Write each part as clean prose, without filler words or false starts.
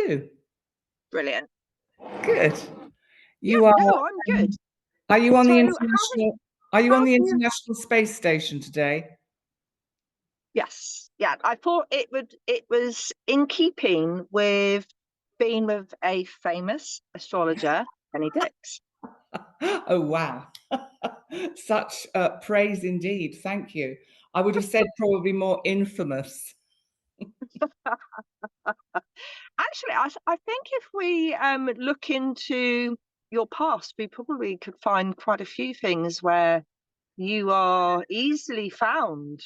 you? Brilliant. Good. Yeah, You are. no, I'm good. Are you on So the how international? Are you on have the you? International Space Station today? Yes, yeah. I thought it was in keeping with being with a famous astrologer, Penny Dix. Oh wow, such praise indeed. Thank you. I would have said probably more infamous. Actually, I think if we look into your past, we probably could find quite a few things where you are easily found.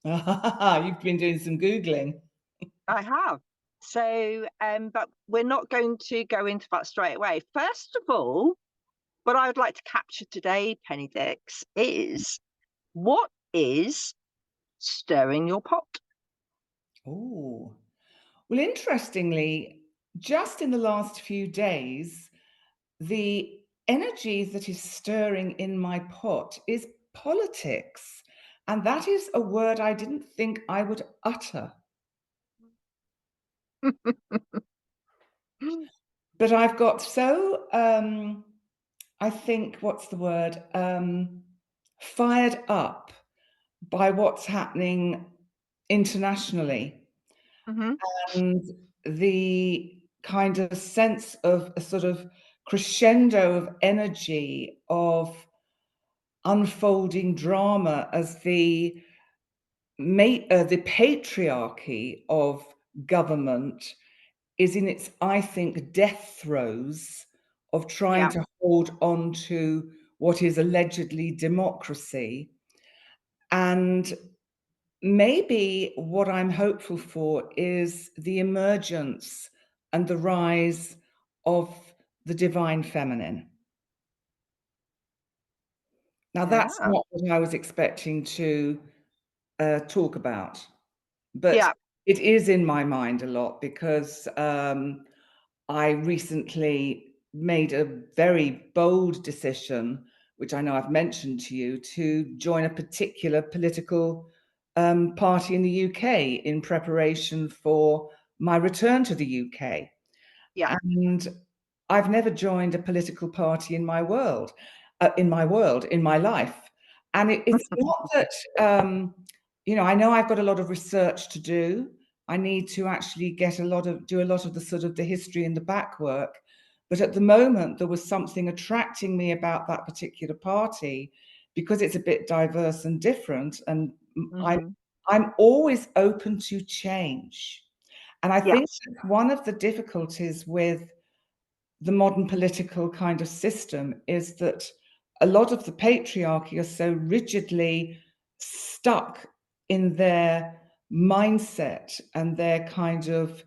You've been doing some googling. I have. So, but we're not going to go into that straight away. First of all, what I would like to capture today, Penny Dix, is what is stirring your pot? Oh, well, interestingly, just in the last few days, the energy that is stirring in my pot is politics. And that is a word I didn't think I would utter. But I've got so, I think, what's the word? Fired up by what's happening internationally Hmm. and the kind of sense of a sort of crescendo of energy of unfolding drama as the patriarchy of government is in its, I think, death throes of trying Yeah, to hold on to what is allegedly democracy. And maybe what I'm hopeful for is the emergence and the rise of the divine feminine. Now, that's yeah, not what I was expecting to talk about, but yeah. it is in my mind a lot because I recently made a very bold decision, which I know I've mentioned to you, to join a particular political party in the UK in preparation for my return to the UK. Yeah. And I've never joined a political party in my life. And it's not that, I know I've got a lot of research to do. I need to actually do a lot of the sort of the history and the back work. But at the moment, there was something attracting me about that particular party because it's a bit diverse and different. And I'm, Hmm. I'm always open to change. And I think Yes. that's one of the difficulties with the modern political kind of system is that a lot of the patriarchy are so rigidly stuck in their mindset and their kind of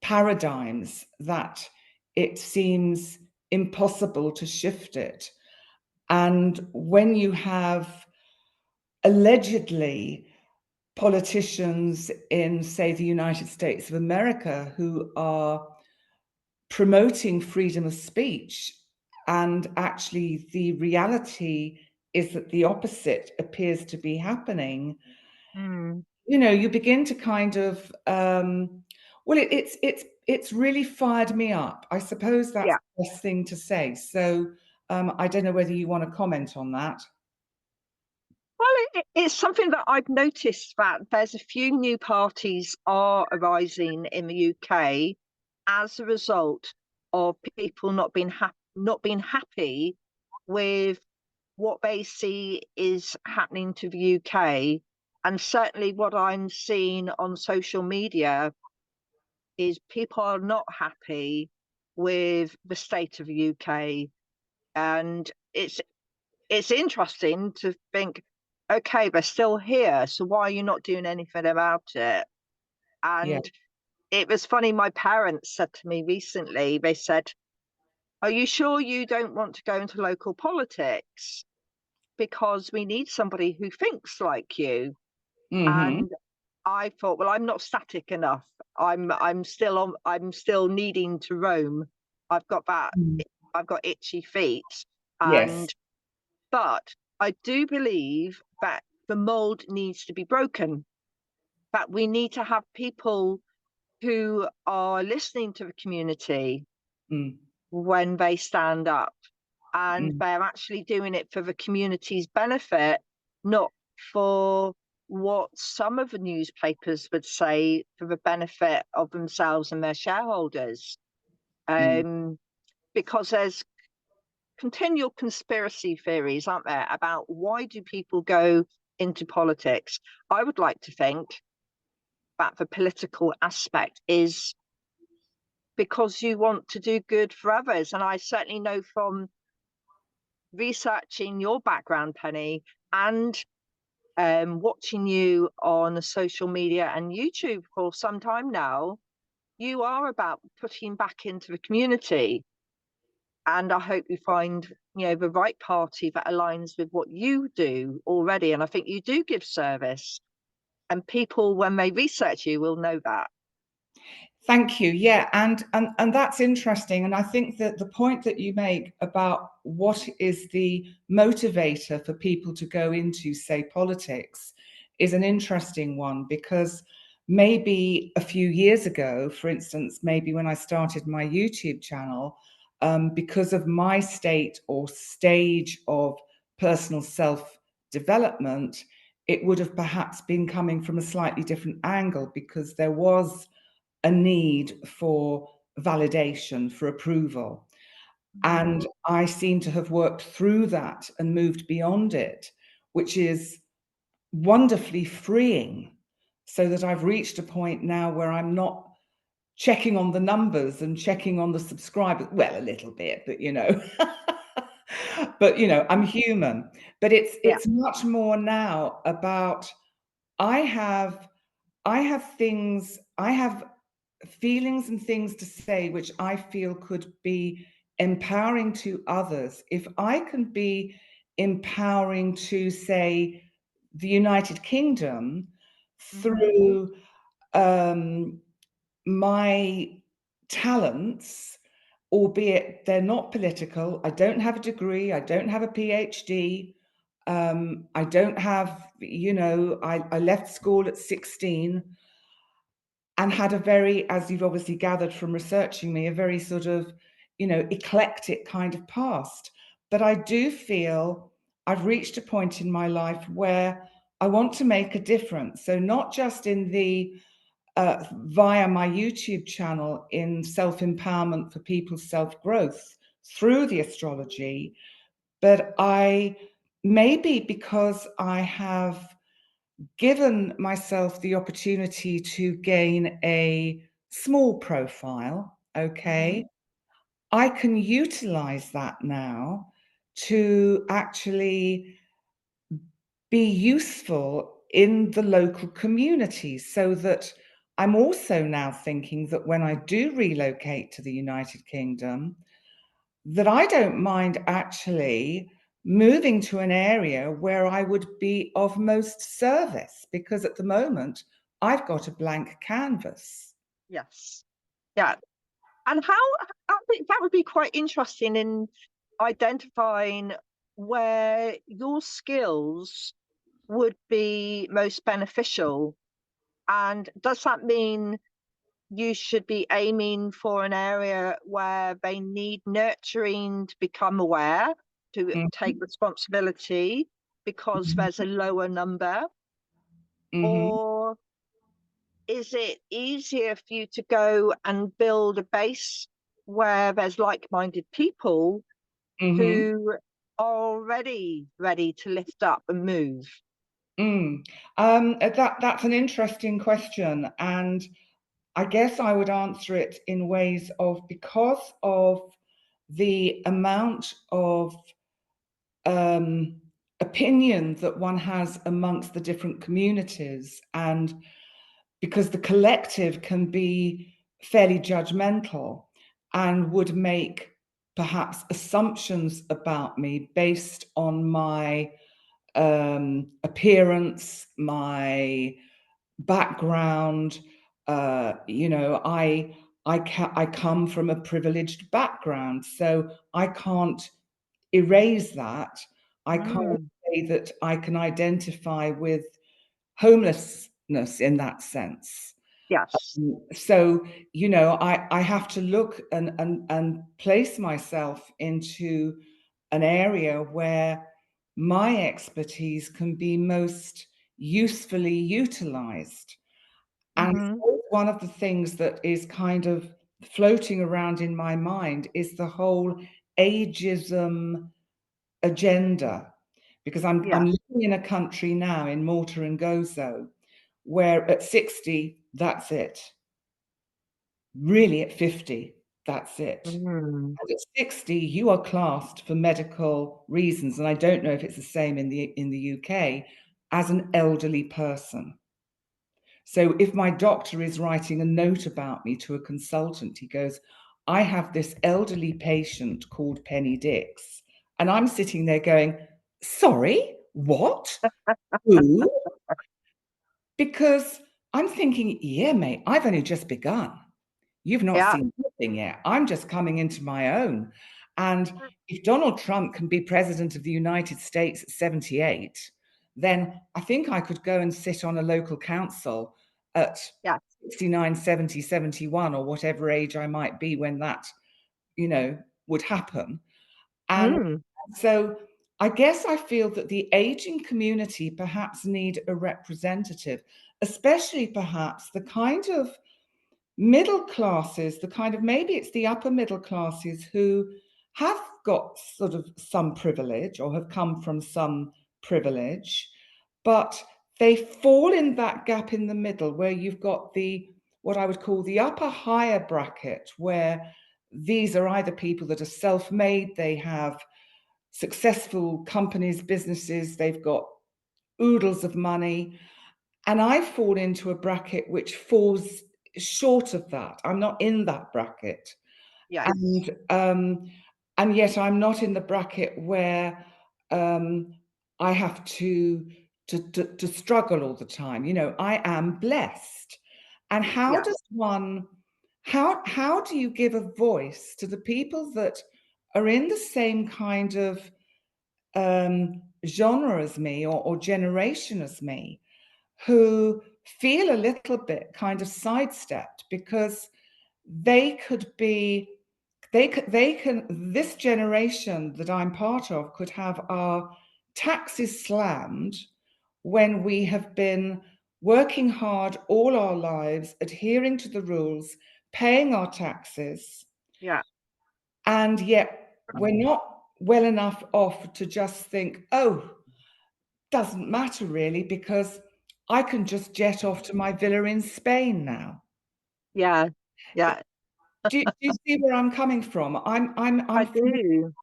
paradigms that it seems impossible to shift it. And when you have allegedly politicians in, say, the United States of America who are promoting freedom of speech. And actually, the reality is that the opposite appears to be happening. Mm. You begin to kind of, it's really fired me up. I suppose that's Yeah. the best thing to say. So I don't know whether you want to comment on that. Well, it's something that I've noticed that there's a few new parties are arising in the UK as a result of people not being happy with what they see is happening to the UK. And certainly what I'm seeing on social media is people are not happy with the state of the UK. And it's interesting to think, okay, they're still here, so why are you not doing anything about it? Yeah. And it was funny, my parents said to me recently, they said, are you sure you don't want to go into local politics? Because we need somebody who thinks like you. Hmm. And I thought, well, I'm not static enough. I'm still needing to roam. I've got that I've got itchy feet. Yes. And but I do believe that the mold needs to be broken, that we need to have people who are listening to the community Mm. when they stand up, and Mm. they're actually doing it for the community's benefit, not for what some of the newspapers would say for the benefit of themselves and their shareholders. Mm. Because there's continual conspiracy theories, aren't there, about why do people go into politics. I would like to think that the political aspect is because you want to do good for others. And I certainly know from researching your background, Penny, and watching you on social media and YouTube for some time now, you are about putting back into the community. And I hope you find, the right party that aligns with what you do already. And I think you do give service, and people, when they research you, will know that. Thank you. Yeah, and that's interesting. And I think that the point that you make about what is the motivator for people to go into, say, politics is an interesting one, because maybe a few years ago, for instance, maybe when I started my YouTube channel, because of my state or stage of personal self-development, it would have perhaps been coming from a slightly different angle, because there was a need for validation, for approval. And I seem to have worked through that and moved beyond it, which is wonderfully freeing, so that I've reached a point now where I'm not checking on the numbers and checking on the subscribers. Well, a little bit, but but I'm human. But Yeah. it's much more now about I have things, I have feelings and things to say which I feel could be empowering to others. If I can be empowering to, say, the United Kingdom through my talents, albeit they're not political, I don't have a degree, I don't have a PhD, I don't have, I left school at 16 and had a very, as you've obviously gathered from researching me, a very sort of, eclectic kind of past. But I do feel I've reached a point in my life where I want to make a difference. So not just in the via my YouTube channel in self-empowerment for people's self-growth through the astrology, but I maybe because I have given myself the opportunity to gain a small profile, okay, I can utilize that now to actually be useful in the local communities, so that I'm also now thinking that when I do relocate to the United Kingdom, that I don't mind actually moving to an area where I would be of most service, because at the moment I've got a blank canvas. Yes. Yeah. And how, I think that would be quite interesting in identifying where your skills would be most beneficial. And does that mean you should be aiming for an area where they need nurturing to become aware, to take Mhm, responsibility because mhm, there's a lower number? mhm, Or is it easier for you to go and build a base where there's like-minded people mhm, who are already ready to lift up and move? mm. That's an interesting question, and I guess I would answer it in ways of, because of the amount of um, opinion that one has amongst the different communities, and because the collective can be fairly judgmental and would make perhaps assumptions about me based on my appearance, my background. I come from a privileged background, so I can't erase that. I can't Mm. say that I can identify with homelessness in that sense. Yes. So, you know, I have to look and place myself into an area where my expertise can be most usefully utilized. And Hmm. one of the things that is kind of floating around in my mind is the whole ageism agenda. Because Yeah. I'm living in a country now in Malta and Gozo, where at 60, that's it. Really, at 50, that's it. Mm. And at 60, you are classed for medical reasons, and I don't know if it's the same in the UK, as an elderly person. So if my doctor is writing a note about me to a consultant, he goes, I have this elderly patient called Penny Dix. And I'm sitting there going, sorry, what? Who? Because I'm thinking, yeah, mate, I've only just begun. You've not Yeah. seen anything yet. I'm just coming into my own. And if Donald Trump can be president of the United States at 78, then I think I could go and sit on a local council at Yeah. 69, 70, 71, or whatever age I might be when that, you know, would happen. And Mm. so I guess I feel that the aging community perhaps need a representative, especially perhaps the kind of middle classes, the kind of, maybe it's the upper middle classes who have got sort of some privilege or have come from some privilege, but they fall in that gap in the middle where you've got the, what I would call the upper higher bracket, where these are either people that are self-made, they have successful companies, businesses, they've got oodles of money, and I fall into a bracket which falls short of that. I'm not in that bracket. Yes. And yet I'm not in the bracket where I have to struggle all the time. You know, I am blessed. And how Yeah. does one, how do you give a voice to the people that are in the same kind of genre as me, or generation as me, who feel a little bit kind of sidestepped because they could be, they can, this generation that I'm part of could have our taxes slammed when we have been working hard all our lives, adhering to the rules, paying our taxes, Yeah. and yet we're not well enough off to just think, oh, doesn't matter really, because I can just jet off to my villa in Spain now. Yeah. Yeah. Do you see where I'm coming from? I do.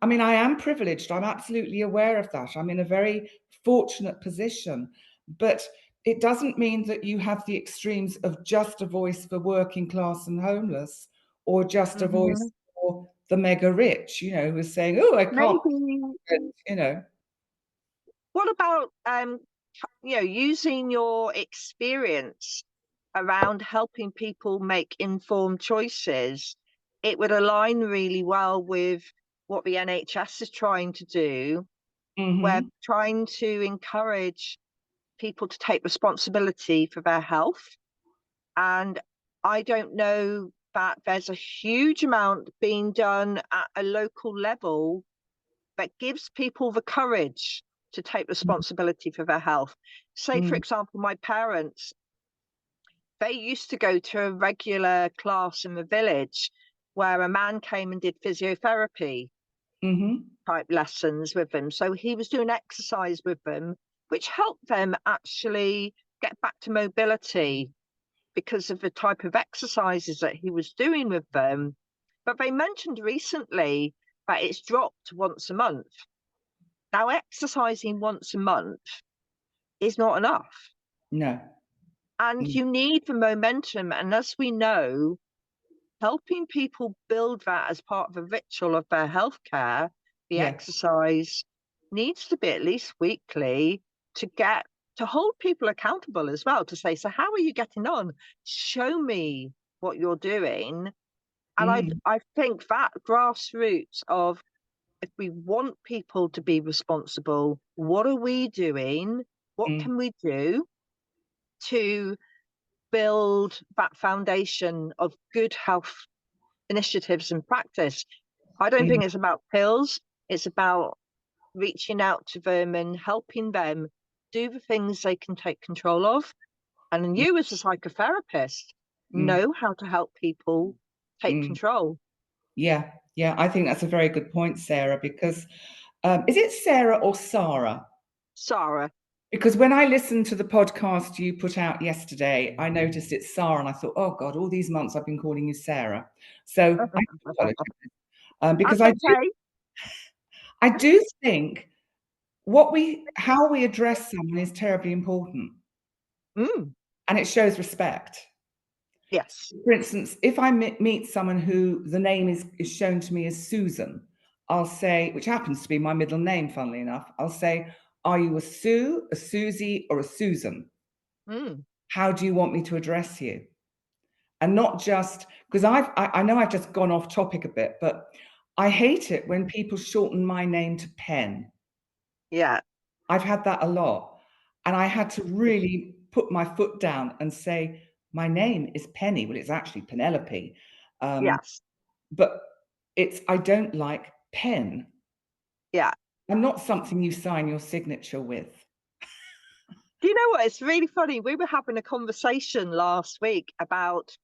I mean, I am privileged. I'm absolutely aware of that. I'm in a very fortunate position, but it doesn't mean that you have the extremes of just a voice for working class and homeless, or just a Hmm. voice for the mega rich, you know, who is saying, oh, I can't, Maybe. you know. What about using your experience around helping people make informed choices? It would align really well with what the NHS is trying to do. We're Hmm. trying to encourage people to take responsibility for their health. And I don't know that there's a huge amount being done at a local level that gives people the courage to take responsibility for their health. Say, for Mm, example, my parents, they used to go to a regular class in the village where a man came and did physiotherapy mhm, type lessons with them. So he was doing exercise with them, which helped them actually get back to mobility because of the type of exercises that he was doing with them. But they mentioned recently that it's dropped once a month. Now, exercising once a month is not enough. no, And mm, you need the momentum. And as we know, helping people build that as part of a ritual of their healthcare, the yeah, exercise needs to be at least weekly to get to hold people accountable as well, to say, so how are you getting on? Show me what you're doing. And mhm, I think that grassroots of, if we want people to be responsible, what are we doing? What mm, can we do to build that foundation of good health initiatives and practice. I don't think it's about pills. It's about reaching out to them and helping them do the things they can take control of. And you, as a psychotherapist, Mm. know how to help people take control. Yeah, yeah, I think that's a very good point, Sarah, because is it Sarah or Sara? Sara. Because when I listened to the podcast you put out yesterday, I noticed it's Sara, and I thought, oh God, all these months I've been calling you Sarah. So I apologize, because That's okay. I do think how we address someone is terribly important, and it shows respect. Yes. For instance, if I meet someone who the name is shown to me as Susan, I'll say, which happens to be my middle name, funnily enough, I'll say, are you a Sue, a Susie, or a Susan? How do you want me to address you? And not just because I know I've just gone off topic a bit, but I hate it when people shorten my name to Pen. Yeah. I've had that a lot. And I had to really put my foot down and say, my name is Penny. Well, it's actually Penelope. Yes. But I don't like pen. Yeah. I'm not something you sign your signature with. Do you know what? It's really funny. We were having a conversation last week about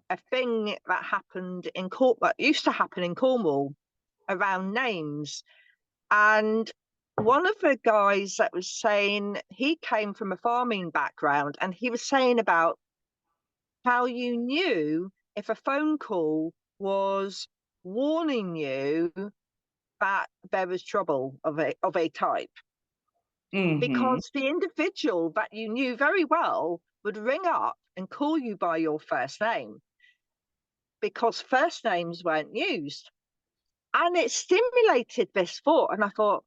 a thing that happened in that used to happen in Cornwall around names. And one of the guys that was saying he came from a farming background, and he was saying about how you knew if a phone call was warning you that there was trouble of a type, because the individual that you knew very well would ring up and call you by your first name, because first names weren't used. And it stimulated this thought. And I thought,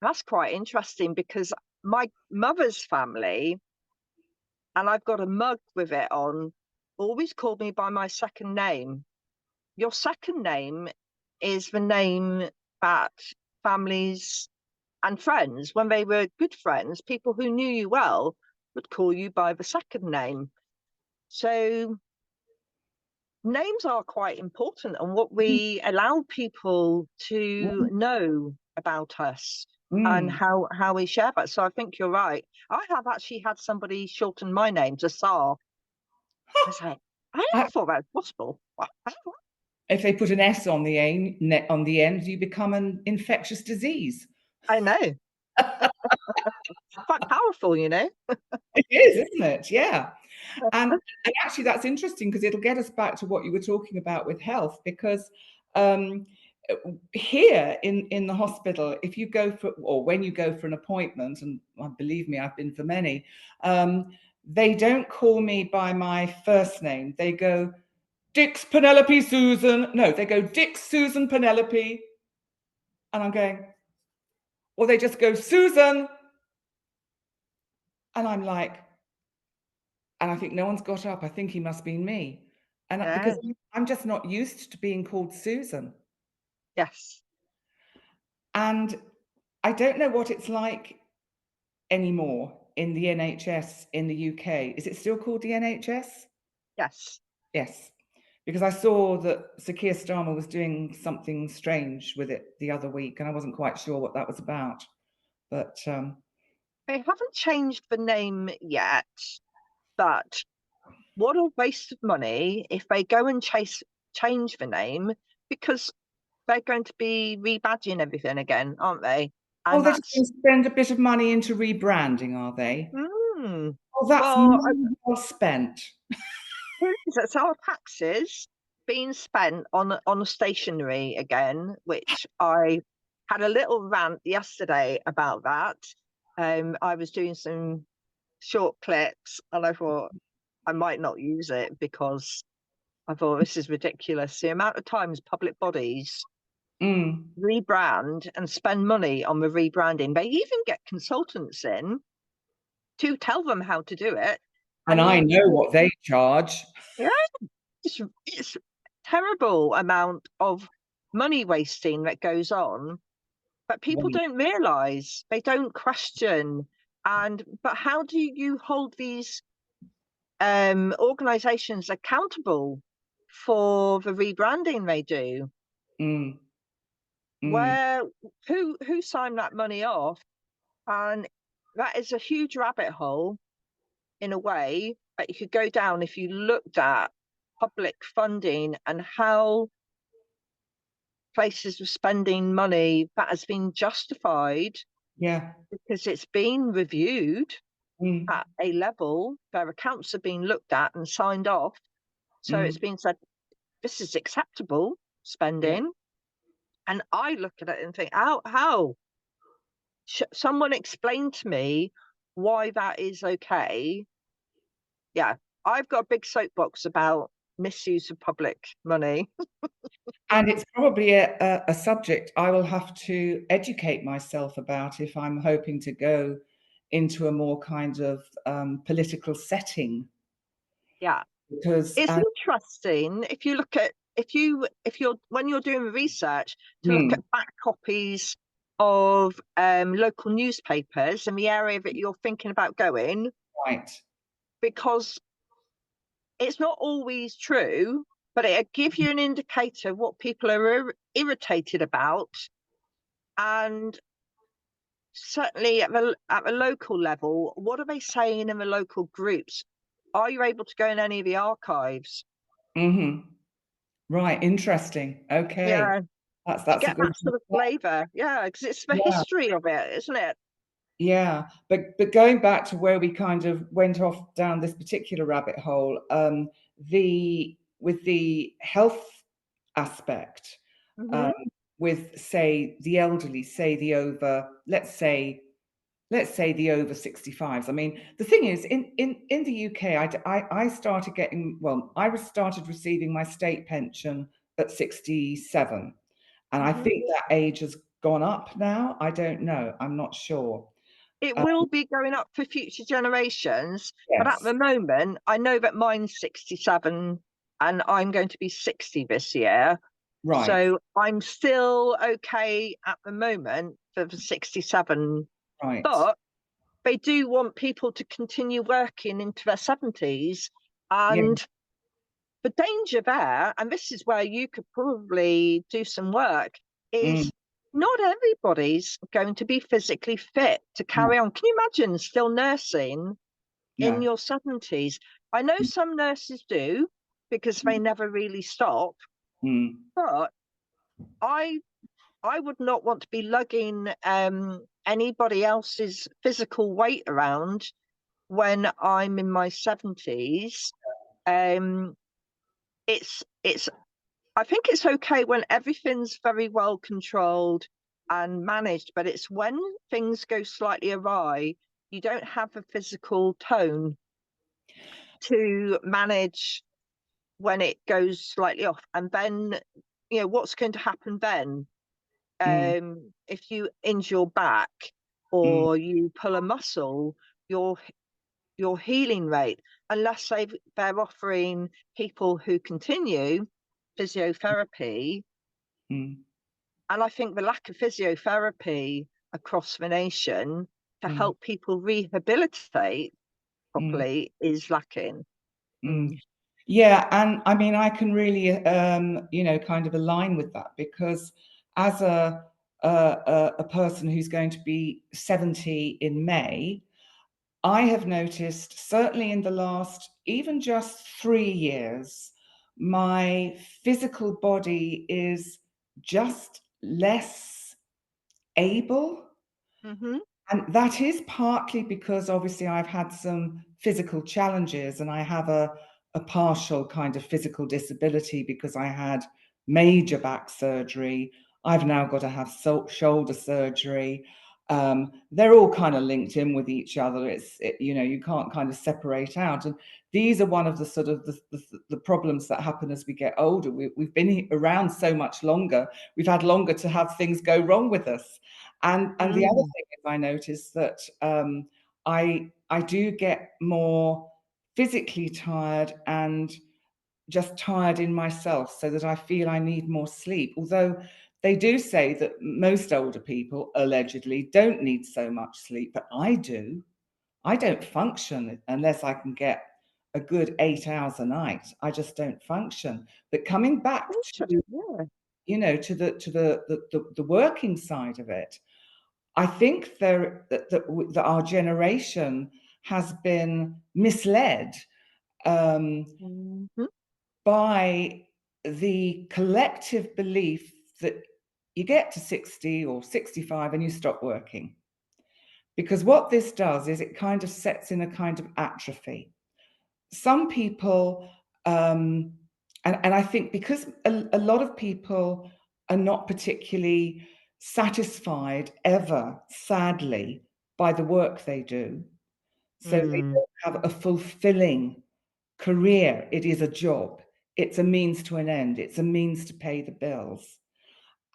that's quite interesting, because my mother's family, and I've got a mug with it on, always called me by my second name. Your second name is the name that families and friends, when they were good friends, people who knew you well, would call you by the second name. So names are quite important, and what we allow people to know about us and how we share that. So I think you're right. I have actually had somebody shorten my name to Sar. I was like, I never thought that was possible. If they put an S on the end, you become an infectious disease. I know. Quite powerful, you know. It is, isn't it? Yeah. And actually, that's interesting, because it'll get us back to what you were talking about with health, because here in the hospital, if you go for, or when you go for an appointment, and believe me, I've been for many, they don't call me by my first name. They go, Dix, Penelope, Susan. No, they go, Dix, Susan, Penelope. And I'm going, or they just go, Susan. And I'm like, and I think no one's got up. I think he must be me. And because I'm just not used to being called Susan. Yes. And I don't know what it's like anymore in the NHS in the UK. Is it still called the NHS? Yes. Yes. Because I saw that Sir Keir Starmer was doing something strange with it the other week, and I wasn't quite sure what that was about. But they haven't changed the name yet, but what a waste of money if they go and change the name, because they're going to be rebadging everything again, aren't they? And they're just going to spend a bit of money into rebranding, are they? Mm. Oh, that's money well spent. So our taxes being spent on stationery again, which I had a little rant yesterday about that. I was doing some short clips, and I thought I might not use it, because I thought this is ridiculous. The amount of times public bodies rebrand and spend money on the rebranding. They even get consultants in to tell them how to do it. And I know what they charge. Yeah, it's terrible amount of money wasting that goes on, but people don't realise, they don't question. But how do you hold these organizations accountable for the rebranding they do. Mm. Where who signed that money off? And that is a huge rabbit hole in a way that you could go down if you looked at public funding and how places were spending money that has been justified Yeah. because it's been reviewed Mm. at a level, their accounts have been looked at and signed off. So it's been said, this is acceptable Yeah. spending. And I look at it and think, how? Someone explain to me why that is okay. Yeah, I've got a big soapbox about misuse of public money. And it's probably a subject I will have to educate myself about if I'm hoping to go into a more kind of political setting. Yeah, Because it's interesting if you look at if you're when you're doing research to look at back copies of local newspapers in the area that you're thinking about going, right. because it's not always true, but it'll give you an indicator of what people are irritated about. And certainly at the local level, what are they saying in the local groups? Are you able to go in any of the archives? Right, interesting. Okay. Yeah, to That's a get good that sort of flavour. Yeah, because it's the yeah. history of it, isn't it? Yeah, but going back to where we kind of went off down this particular rabbit hole, the with the health aspect, Mm-hmm. um, with say the elderly, say the over, let's say the over 65s. I mean, the thing is, in the UK, I started getting, well, started receiving my state pension at 67, and I Mm-hmm. think that age has gone up now. I don't know. I'm not sure. It Uh, will be going up for future generations, but at yes, the moment, I know that mine's 67 and I'm going to be 60 this year. right, So I'm still okay at the moment for the 67, right. but they do want people to continue working into their 70s. Yeah, And the danger there, and this is where you could probably do some work, mm, is not everybody's going to be physically fit to no, carry on. Can you imagine still nursing in no. your 70s? I know Mm, some nurses do because they never really stop, mm, but I I would not want to be lugging anybody else's physical weight around when I'm in my 70s. Um, it's I think it's okay when everything's very well controlled and managed, but it's when things go slightly awry, you don't have the physical tone to manage when it goes slightly off. And then, what's going to happen then? mm, If you injure your back mm, or you pull a muscle, your your healing rate, unless they're offering people who continue physiotherapy. mm, And I think the lack of physiotherapy across the nation to mm, help people rehabilitate mm, properly is lacking. mm. Mm. Yeah, and I mean, I can really, kind of align with that because as a person who's going to be 70 in May, I have noticed, certainly in the last even just 3 years, my physical body is just less able. Hmm. And that is partly because obviously I've had some physical challenges and I have a partial kind of physical disability because I had major back surgery. I've now got to have shoulder surgery. They're all kind of linked in with each other. You can't kind of separate out. And these are one of the sort of the problems that happen as we get older. We've been around so much longer. We've had longer to have things go wrong with us. And the other Mm. thing is I notice that I do get more physically tired and just tired in myself so that I feel I need more sleep. Although they do say that most older people allegedly don't need so much sleep, but I do. I don't function unless I can get a good 8 hours a night. I just don't function. But coming back to, you know, to the working side of it, I think that our generation has been misled by the collective belief that you get to 60 or 65 and you stop working. Because what this does is it kind of sets in a kind of atrophy. Some people, and I think because a lot of people are not particularly satisfied ever, sadly, by the work they do. So they don't have a fulfilling career. It is a job. It's a means to an end. It's a means to pay the bills.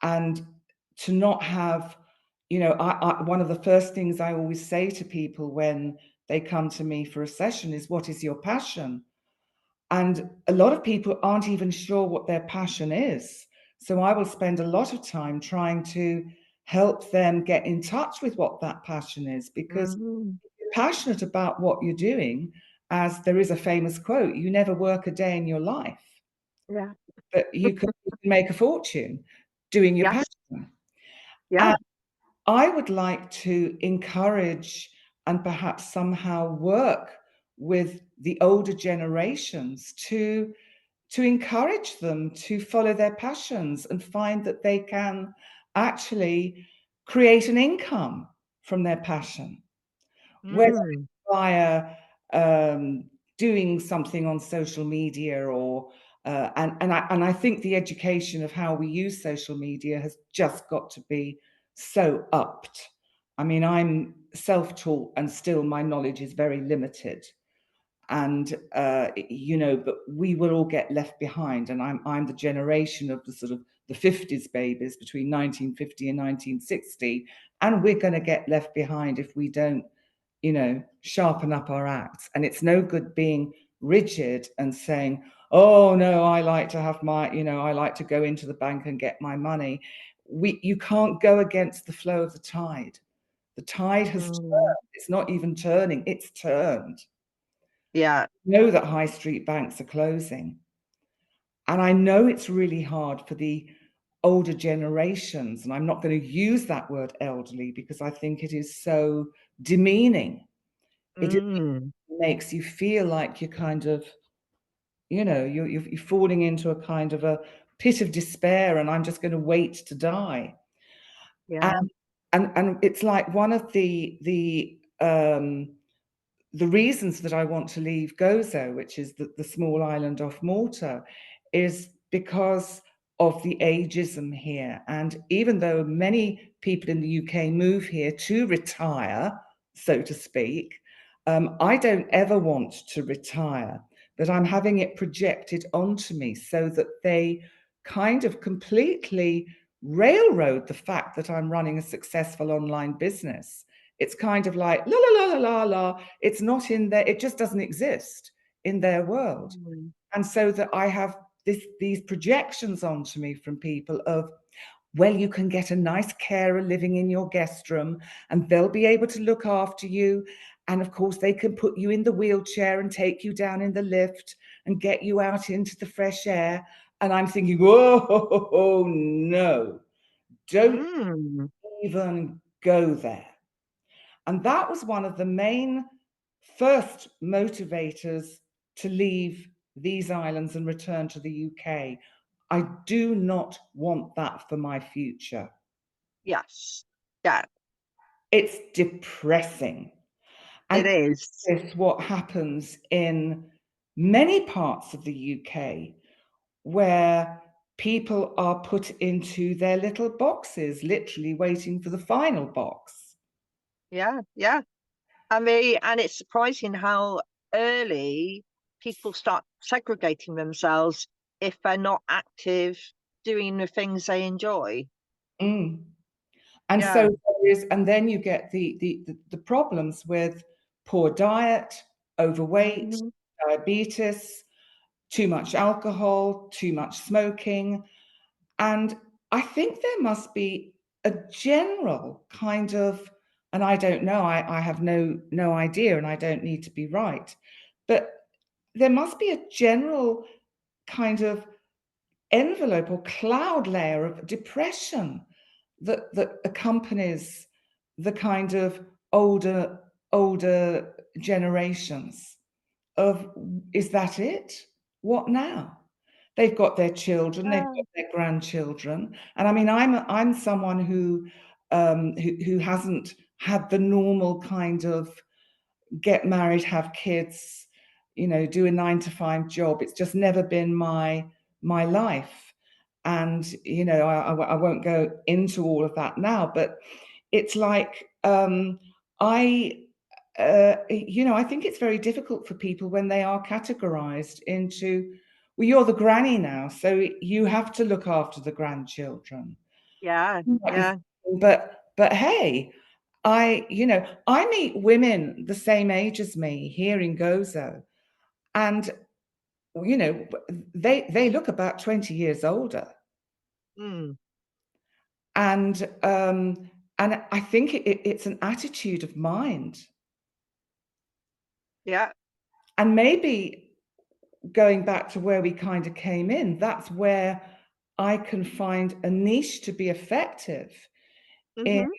And to not have, you know, one of the first things I always say to people when they come to me for a session is, what is your passion? And a lot of people aren't even sure what their passion is. So I will spend a lot of time trying to help them get in touch with what that passion is, because if you're passionate about what you're doing, as there is a famous quote, you never work a day in your life. Yeah. But you can make a fortune doing your Yes. passion. Yeah. And I would like to encourage and perhaps somehow work with the older generations to encourage them to follow their passions and find that they can actually create an income from their passion, whether it's via doing something on social media or and I think the education of how we use social media has just got to be so upped. I mean, I'm self-taught and still my knowledge is very limited. And you know, but we will all get left behind. And I'm the generation of the sort of the 50s babies between 1950 and 1960, and we're going to get left behind if we don't, you know, sharpen up our acts. And it's no good being rigid and saying, oh no, I like to have my, you know, I like to go into the bank and get my money. You can't go against the flow of the tide. The tide has turned. It's not even turning, it's turned. Yeah. Know that high street banks are closing. And I know it's really hard for the older generations. And I'm not going to use that word elderly because I think it is so demeaning. It makes you feel like you're kind of, you know, you're falling into a kind of a pit of despair and I'm just going to wait to die. Yeah. And it's like one of the reasons that I want to leave Gozo, which is the small island off Malta, is because of the ageism here. And even though many people in the UK move here to retire, so to speak, I don't ever want to retire, but I'm having it projected onto me so that they kind of completely railroad the fact that I'm running a successful online business. It's kind of like, la, la, la, la, la, la. It's not in there. It just doesn't exist in their world. And so that I have these projections onto me from people of, well, you can get a nice carer living in your guest room and they'll be able to look after you. And of course, they can put you in the wheelchair and take you down in the lift and get you out into the fresh air. And I'm thinking, oh, no, don't even go there. And that was one of the main first motivators to leave these islands and return to the UK. I do not want that for my future. Yes. Yeah. It's depressing. It And is. it's what happens in many parts of the UK where people are put into their little boxes, literally waiting for the final box. Yeah. Yeah. I mean, and it's surprising how early people start segregating themselves if they're not active doing the things they enjoy. Mm. And so Yeah. there is, and then you get the problems with poor diet, overweight, diabetes, too much alcohol, too much smoking. And I think there must be a general kind of, and I don't know, I have no idea, and I don't need to be right, but there must be a general kind of envelope or cloud layer of depression that accompanies the kind of older generations of, is that it? What now? They've got their children, they've got their grandchildren, and I mean, I'm someone who hasn't had the normal kind of get married, have kids, you know, do a 9 to 5 job. It's just never been my life, and you know, I won't go into all of that now, but it's like I. You know, I think it's very difficult for people when they are categorized into, well, you're the granny now, so you have to look after the grandchildren. Yeah, That is, yeah. but hey, you know, I meet women the same age as me here in Gozo, and you know, they look about 20 years older, Mm, and I think it's an attitude of mind, yeah. and maybe going back to where we kind of came in, that's where I can find a niche to be effective in Hmm.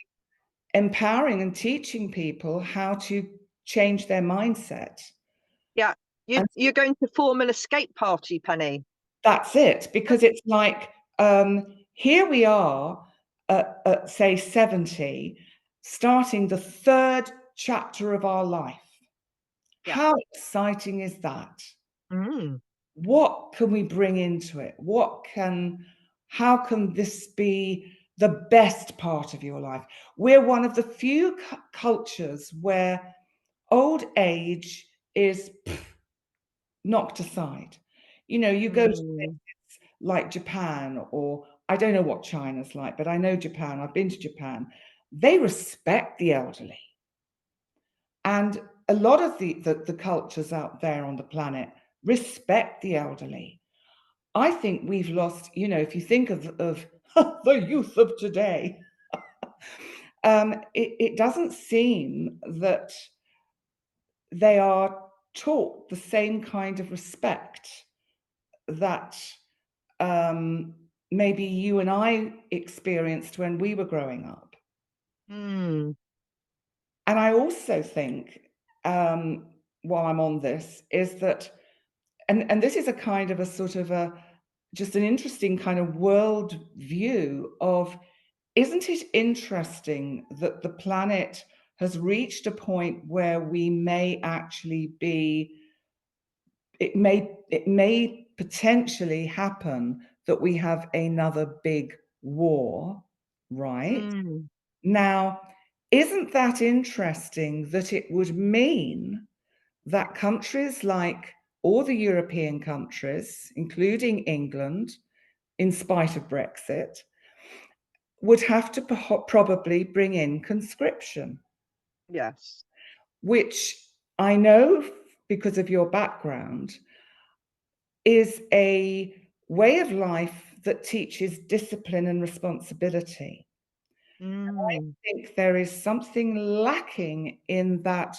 empowering and teaching people how to change their mindset. Yeah. And You're going to form an escape party, Penny. that's it, because it's like, here we are at say 70, starting the third chapter of our life. Yeah. How exciting is that? Mm, What can we bring into it? How can this be the best part of your life? We're one of the few cultures where old age is knocked aside. You know, you go to mm. places like Japan, or I don't know what China's like, but I know Japan. I've been to Japan. They respect the elderly. And a lot of the cultures out there on the planet respect the elderly. I think we've lost, you know, if you think of the youth of today, it doesn't seem that they are taught the same kind of respect that um, maybe you and I experienced when we were growing up. Mm, And I also think, while I'm on this, is that, and this is a kind of a sort of a just an interesting kind of world view of, isn't it interesting that the planet has reached a point where we may actually be, it may potentially happen that we have another big war, right? mm. Now, isn't that interesting that it would mean that countries like all the European countries, including England, in spite of Brexit, would have to probably bring in conscription, Yes. which I know, because of your background, is a way of life that teaches discipline and responsibility. I Mm, think there is something lacking in that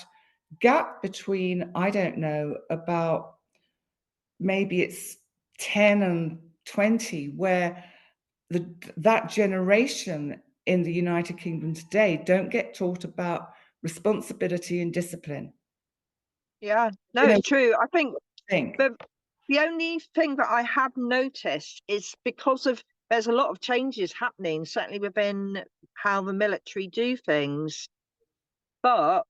gap between, I don't know, about maybe it's 10 and 20, where that generation in the United Kingdom today don't get taught about responsibility and discipline. yeah. No, You know, it's true. I think think. the only thing that I have noticed is because of there's a lot of changes happening, certainly within how the military do things, but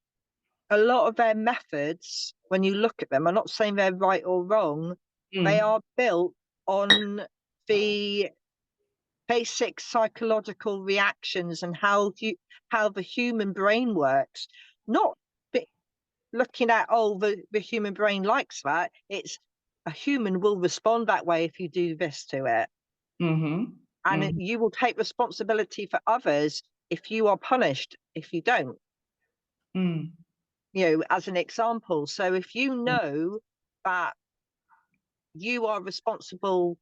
a lot of their methods, when you look at them, I'm not saying they're right or wrong, they Mm, are built on the basic psychological reactions and how the human brain works. Not be, looking at, oh, the human brain likes that. It's a human will respond that way if you do this to it. mhm, And mhm, you will take responsibility for others if you are punished if you don't, mm, as an example. So if you mm, know that you are responsible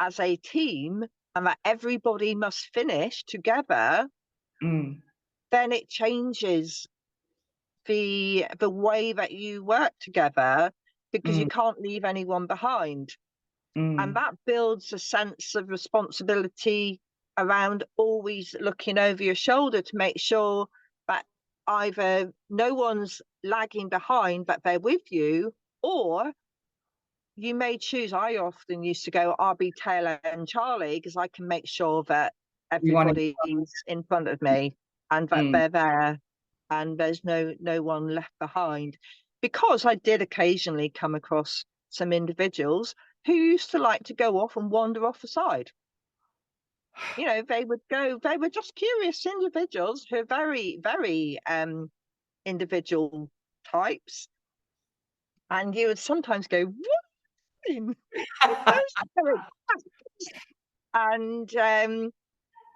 as a team and that everybody must finish together, mm, then it changes the way that you work together. because you can't leave anyone behind. And that builds a sense of responsibility around always looking over your shoulder to make sure that either no one's lagging behind, but they're with you, or you may choose. I often used to go, I'll be Taylor and Charlie, because I can make sure that everybody's in front of me and that they're there and there's no one left behind. Because I did occasionally come across some individuals who used to like to go off and wander off the side. You know, they were just curious individuals who are very, very individual types. And you would sometimes go, what? And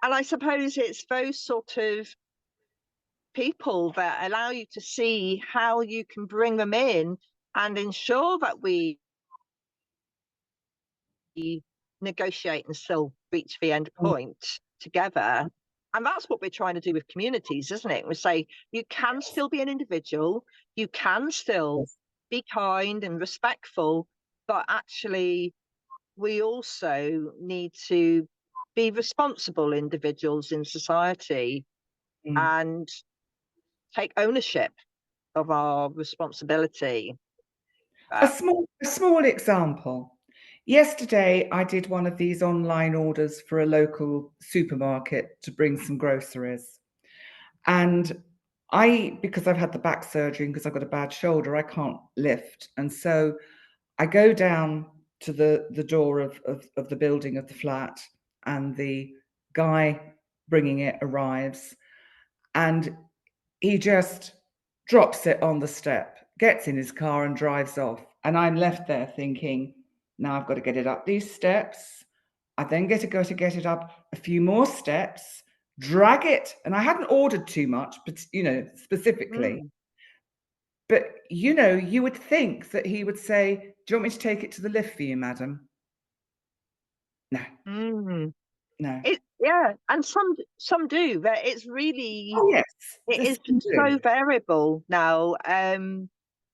I suppose it's those sort of people that allow you to see how you can bring them in and ensure that we negotiate and still reach the end point together. And that's what we're trying to do with communities, isn't it? We say you can still be an individual, you can still be kind and respectful, but actually we also need to be responsible individuals in society and take ownership of our responsibility. A small example. Yesterday, I did one of these online orders for a local supermarket to bring some groceries. And because I've had the back surgery, because I've got a bad shoulder, I can't lift. And so I go down to the door of the building of the flat, and the guy bringing it arrives, and he just drops it on the step, gets in his car and drives off. And I'm left there thinking, now I've got to get it up these steps. I then get to get it up a few more steps, drag it. And I hadn't ordered too much, but specifically. But you would think that he would say, do you want me to take it to the lift for you, madam? No. No. Yeah, and some do, but it's really it is so variable now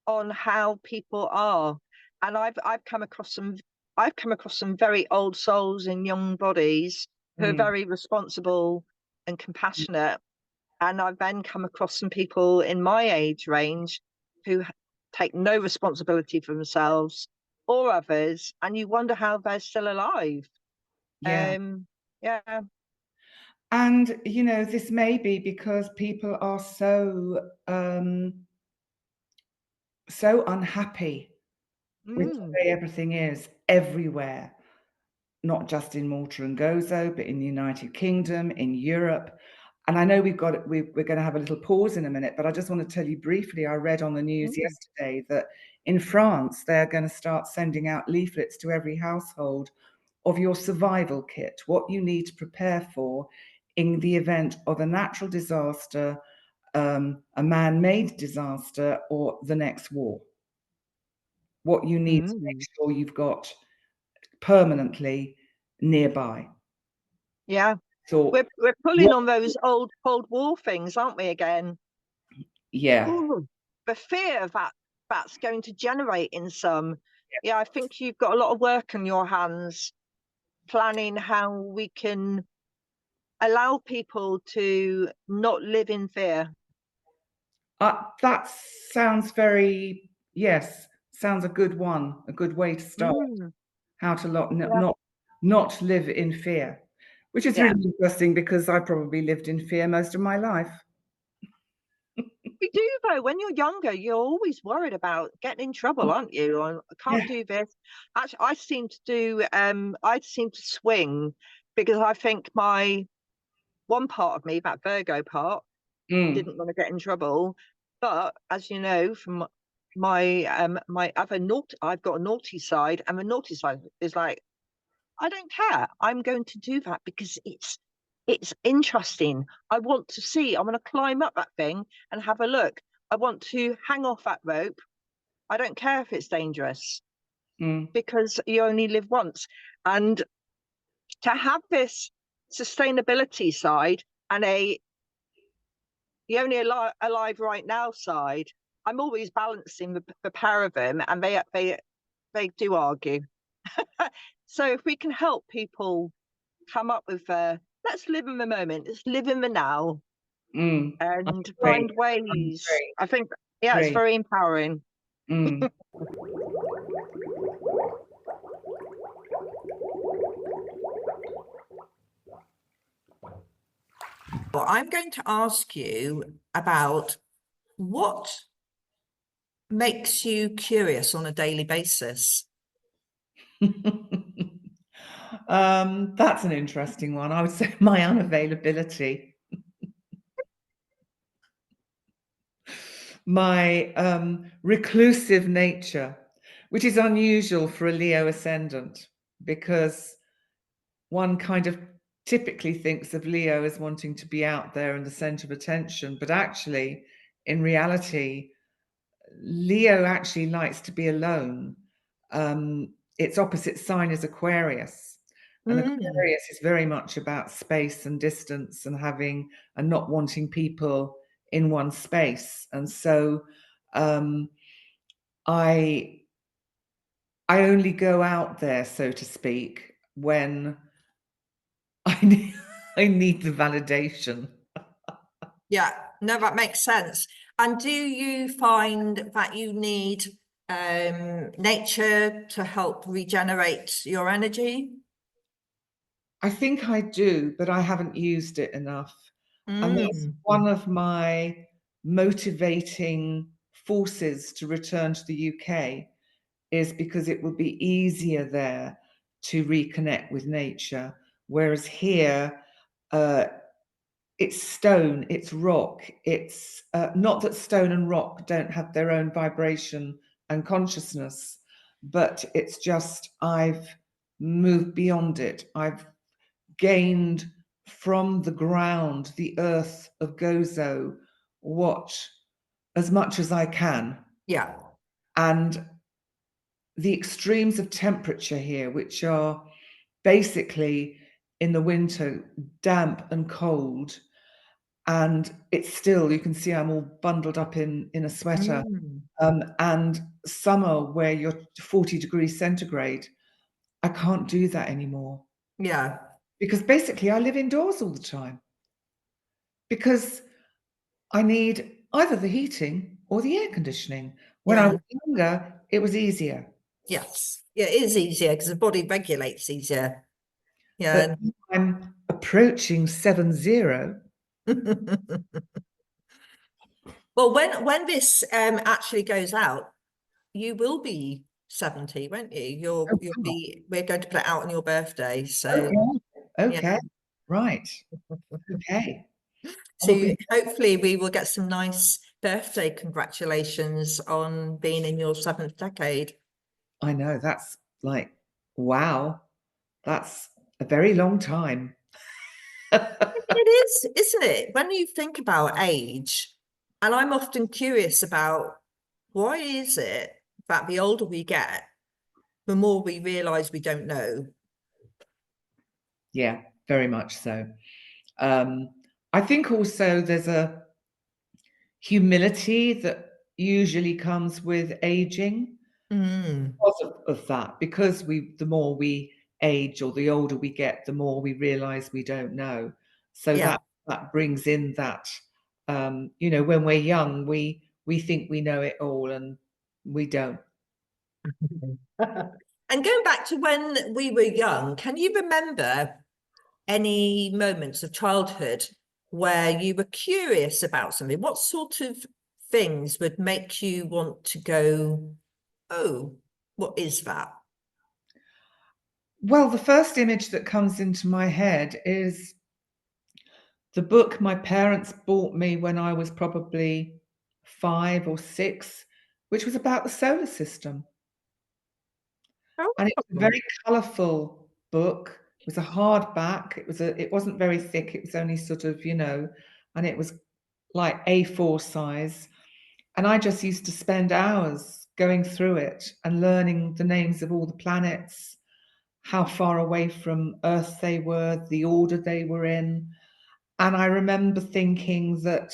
on how people are. And I've come across some very old souls in young bodies who are very responsible and compassionate. And I've then come across some people in my age range who take no responsibility for themselves or others, and you wonder how they're still alive. Yeah. Yeah. And, this may be because people are so unhappy with the way everything is everywhere, not just in Malta and Gozo, but in the United Kingdom, in Europe. And I know we're going to have a little pause in a minute, but I just want to tell you briefly, I read on the news yesterday that in France, they're going to start sending out leaflets to every household of your survival kit, what you need to prepare for in the event of a natural disaster, a man-made disaster, or the next war. What you need to make sure you've got permanently nearby. Yeah. So we're pulling on those old Cold War things, aren't we, again? Yeah. Ooh, the fear that's going to generate in some. Yeah, I think you've got a lot of work on your hands planning how we can allow people to not live in fear. That sounds sounds a good one, a good way to start. How to not live in fear, which is really interesting because I probably lived in fear most of my life. You do, though. When you're younger, you're always worried about getting in trouble, aren't you? I can't do this. Actually, I seem to swing because I think one part of me, that Virgo part, didn't want to get in trouble. But as you know, from my other naughty, I've got a naughty side, and the naughty side is like, I don't care. I'm going to do that because it's interesting. I want to see. I want to climb up that thing and have a look. I want to hang off that rope. I don't care if it's dangerous because you only live once. And to have this sustainability side and you only alive right now side, I'm always balancing the pair of them, and they do argue. So if we can help people come up with let's live in the moment, let's live in the now, I and agree. find ways. Agree. I think, yeah, it's Agree. very empowering. Mm. Well, I'm going to ask you about what makes you curious on a daily basis. That's an interesting one. I would say my unavailability. My reclusive nature, which is unusual for a Leo ascendant, because one kind of typically thinks of Leo as wanting to be out there in the center of attention, but actually, in reality, Leo actually likes to be alone. Its opposite sign is Aquarius, and Aquarius is very much about space and distance and having and not wanting people in one space. And so I only go out there, so to speak, when I need the validation. Yeah, no, that makes sense. And do you find that you need nature to help regenerate your energy? I think I do, but I haven't used it enough. And that's one of my motivating forces to return to the UK, is because it will be easier there to reconnect with nature. Whereas here, it's stone, it's rock, it's not that stone and rock don't have their own vibration and consciousness, but it's just I've moved beyond it. I've gained from the ground, the earth of Gozo, what as much as I can. Yeah. And the extremes of temperature here, which are basically in the winter damp and cold, and it's still, you can see I'm all bundled up in a sweater, and summer where you're 40 degrees centigrade, I can't do that anymore. Yeah. Because basically I live indoors all the time, because I need either the heating or the air conditioning. When I was younger, it was easier. Yes. Yeah, it is easier because the body regulates easier. But Yeah. I'm approaching 70. Well, when this actually goes out, you will be 70, won't you? You'll be, we're going to put it out on your birthday. So Okay. Right. Okay. So hopefully we will get some nice birthday congratulations on being in your 7th decade. I know, that's like, wow, that's a very long time. It is, isn't it? When you think about age, and I'm often curious about why is it that the older we get, the more we realise we don't know. Yeah, very much so. I think also there's a humility that usually comes with aging because of that, because the more we age or the older we get, the more we realize we don't know. So Yeah. that brings in that, you know, when we're young, we think we know it all, and we don't. And going back to when we were young, can you remember any moments of childhood where you were curious about something? What sort of things would make you want to go, oh, what is that? Well, the first image that comes into my head is the book my parents bought me when I was probably 5 or 6, which was about the solar system. And it was a very colourful book. It was a hardback. It wasn't very thick. It was only sort of, you know, and it was like A4 size. And I just used to spend hours going through it and learning the names of all the planets, how far away from Earth they were, the order they were in. And I remember thinking that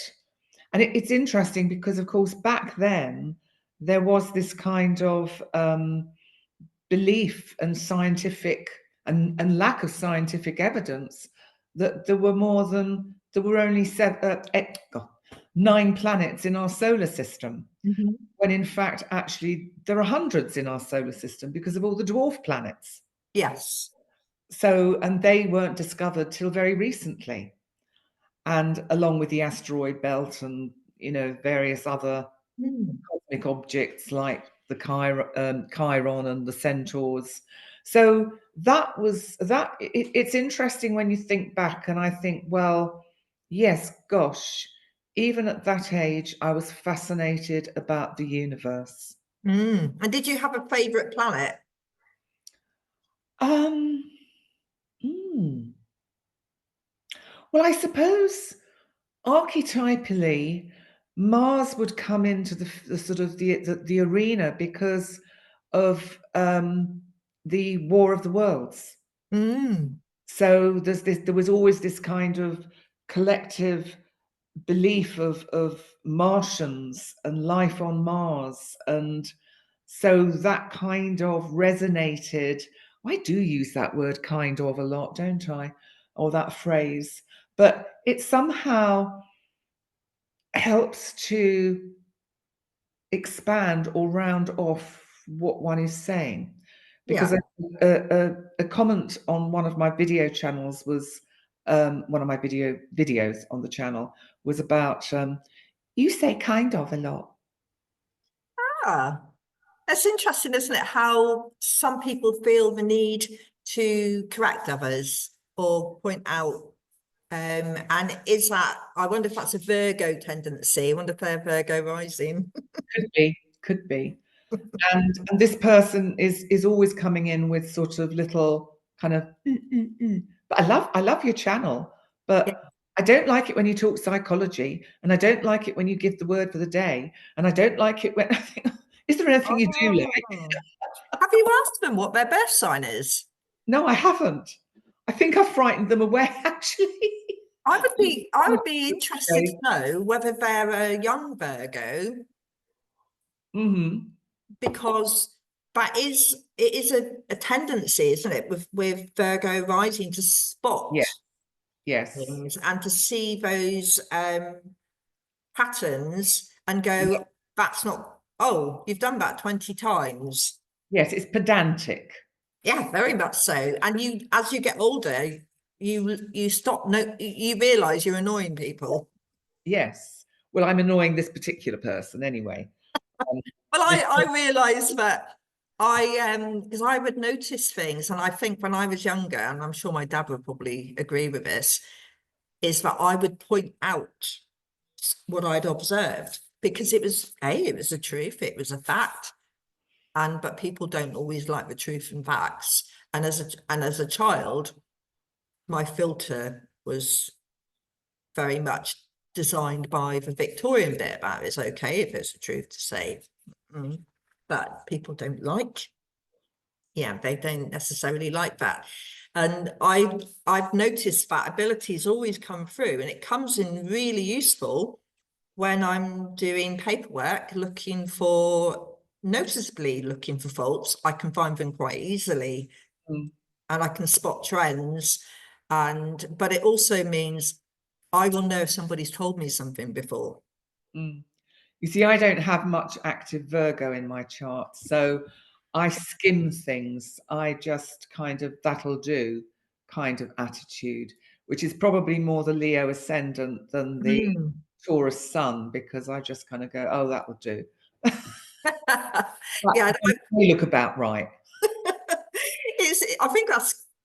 And it's interesting because, of course, back then there was this kind of belief and scientific and lack of scientific evidence that there were only 9 planets in our solar system, when in fact actually there are hundreds in our solar system because of all the dwarf planets. Yes. So, and they weren't discovered till very recently, and along with the asteroid belt and various other cosmic objects like the Chiron and the centaurs. So it's interesting when you think back, and I think, well, yes, gosh, even at that age, I was fascinated about the universe. And did you have a favorite planet? Well, I suppose archetypally, Mars would come into the sort of the arena because of the War of the Worlds. So there was always this kind of collective belief of Martians and life on Mars, and so that kind of resonated. I do use that word "kind of" a lot, don't I? Or that phrase, but it somehow helps to expand or round off what one is saying. Because a comment on one of my video channels was, one of my videos on the channel was about, you say "kind of" a lot. That's interesting, isn't it? How some people feel the need to correct others or point out. And is that, I wonder if that's a Virgo tendency. I wonder if they're Virgo rising. Could be. And this person is always coming in with sort of little kind of But I love your channel, but I don't like it when you talk psychology, and I don't like it when you give the word for the day, and I don't like it when I think, is there anything you do like? Have you asked them what their birth sign is? No, I haven't. I think I've frightened them away, actually. I would be interested to know whether they're a young Virgo, because it is a tendency, isn't it, with Virgo rising to spot things and to see those patterns and go, that's not, oh, you've done that 20 times. Yes, it's pedantic. Yeah, very much so. And you, as you get older, you stop, you realize you're annoying people. Yes. Well, I'm annoying this particular person anyway. Well, I realised that because I would notice things, and I think when I was younger, and I'm sure my dad would probably agree with this, is that I would point out what I'd observed because it was the truth, it was a fact, but people don't always like the truth and facts. And as a child, my filter was very much designed by the Victorian bit about it's okay if it's the truth to say. But people don't they don't necessarily like that. And I've noticed that abilities always come through, and it comes in really useful when I'm doing paperwork, noticeably looking for faults. I can find them quite easily, and I can spot trends. But it also means I will know if somebody's told me something before. You see, I don't have much active Virgo in my chart, so I skim things. I just kind of that'll do kind of attitude, which is probably more the Leo ascendant than the Taurus sun, because I just kind of go, oh, that will do. Yeah, they look about right.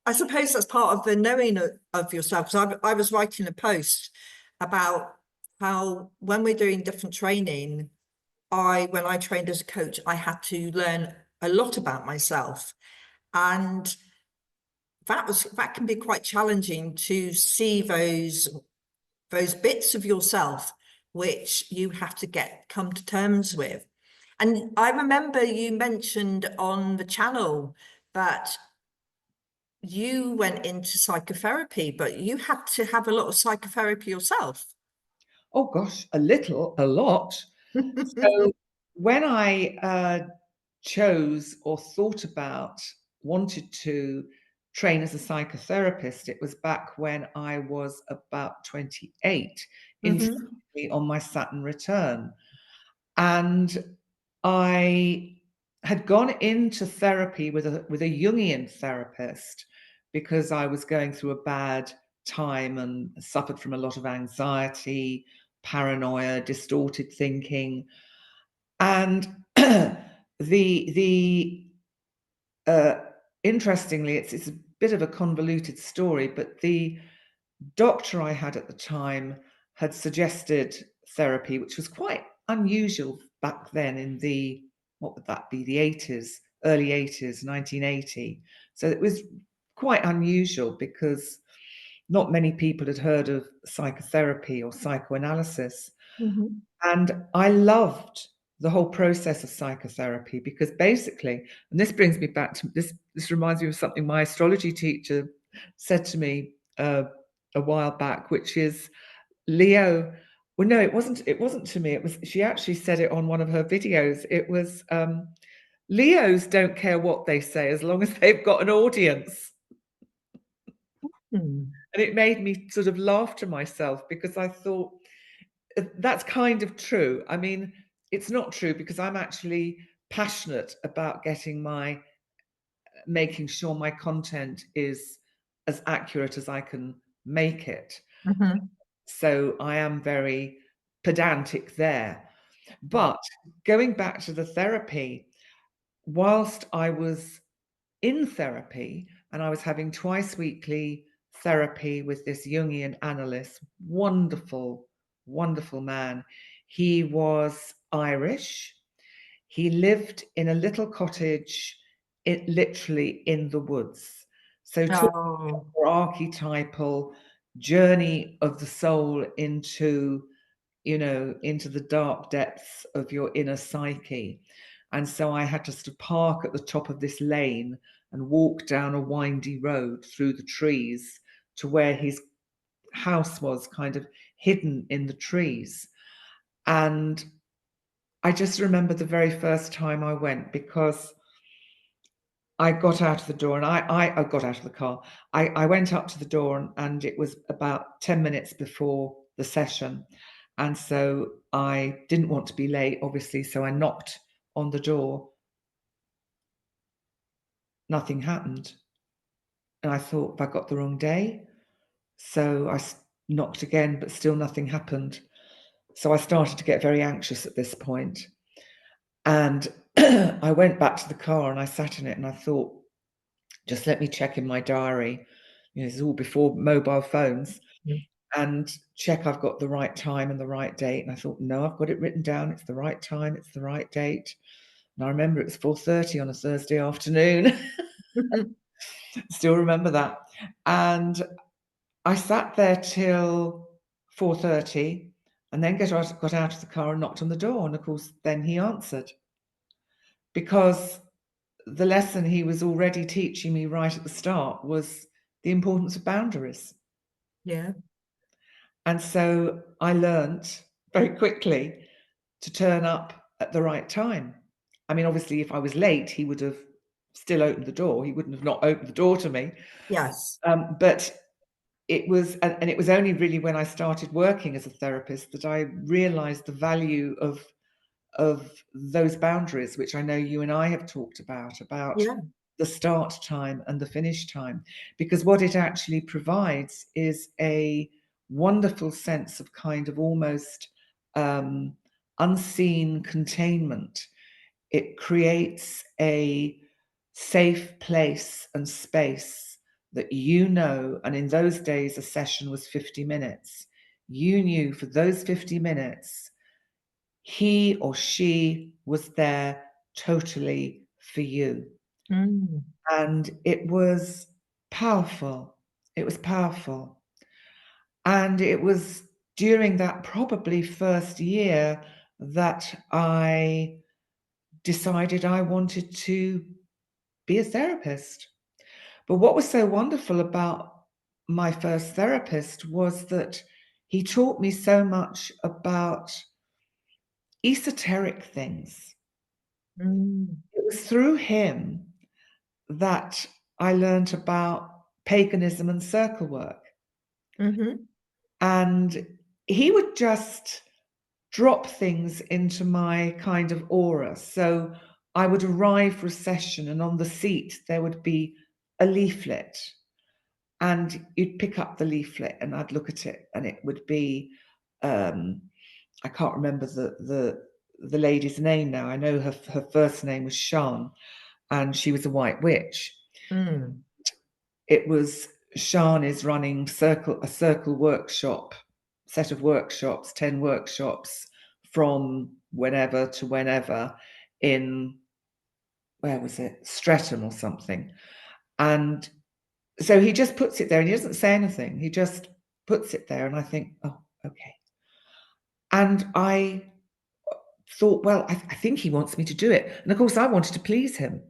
I suppose that's part of the knowing of yourself. So I was writing a post about how when we're doing different training, when I trained as a coach, I had to learn a lot about myself, and that can be quite challenging to see those bits of yourself which you have to come to terms with. And I remember you mentioned on the channel that you went into psychotherapy, but you had to have a lot of psychotherapy yourself. Oh gosh, a lot. So when I chose or thought about, wanted to train as a psychotherapist, it was back when I was about 28, interestingly, on my Saturn return. And I had gone into therapy with a Jungian therapist because I was going through a bad time and suffered from a lot of anxiety, paranoia, distorted thinking. And the interestingly, it's a bit of a convoluted story, but the doctor I had at the time had suggested therapy, which was quite unusual back then in the, what would that be, the 80s, early 80s, 1980. So it was quite unusual because not many people had heard of psychotherapy or psychoanalysis. And I loved the whole process of psychotherapy because basically, and this brings me back to this reminds me of something my astrology teacher said to me a while back, which is Leo. Well, no, it wasn't to me. It was, she actually said it on one of her videos. It was Leos don't care what they say as long as they've got an audience. And it made me sort of laugh to myself because I thought, that's kind of true. I mean, it's not true because I'm actually passionate about making sure my content is as accurate as I can make it. So I am very pedantic there. But going back to the therapy, whilst I was in therapy and I was having twice weekly therapy with this Jungian analyst, wonderful, wonderful man. He was Irish. He lived in a little cottage, literally in the woods. So talking archetypal journey of the soul into, into the dark depths of your inner psyche. And so I had to sort of park at the top of this lane and walk down a windy road through the trees to where his house was, kind of hidden in the trees. And I just remember the very first time I went, because I got out of the door and I got out of the car. I went up to the door and it was about 10 minutes before the session. And so I didn't want to be late, obviously. So I knocked on the door. Nothing happened. And I thought, have I got the wrong day? So I knocked again, but still nothing happened. So I started to get very anxious at this point. And I went back to the car and I sat in it and I thought, just let me check in my diary. This is all before mobile phones. And check I've got the right time and the right date. And I thought, no, I've got it written down. It's the right time. It's the right date. And I remember it was 4:30 on a Thursday afternoon. Still remember that. And I sat there till 4:30 and then got out of the car and knocked on the door. And of course, then he answered, because the lesson he was already teaching me right at the start was the importance of boundaries. Yeah. And so I learned very quickly to turn up at the right time. I mean, obviously, if I was late, he would have still opened the door. He wouldn't have not opened the door to me. Yes. But it was, and it was only really when I started working as a therapist that I realized the value of those boundaries, which I know you and I have talked about Yeah. the start time and the finish time, because what it actually provides is a wonderful sense of kind of almost unseen containment. It creates a safe place and space that and in those days a session was 50 minutes. You knew for those 50 minutes he or she was there totally for you. And it was powerful. It was powerful. And it was during that probably first year that I decided I wanted to be a therapist. But what was so wonderful about my first therapist was that he taught me so much about esoteric things. It was through him that I learned about paganism and circle work. And he would just drop things into my kind of aura. So I would arrive for a session, and on the seat there would be a leaflet, and you'd pick up the leaflet and I'd look at it, and it would be I can't remember the lady's name now. I know her first name was Shan, and she was a white witch. It was Shan is running a circle workshop, set of workshops, 10 workshops from whenever to whenever in, where was it? Streatham or something. And so he just puts it there and he doesn't say anything. He just puts it there. And I think, oh, okay. And I thought, well, I think he wants me to do it. And of course, I wanted to please him.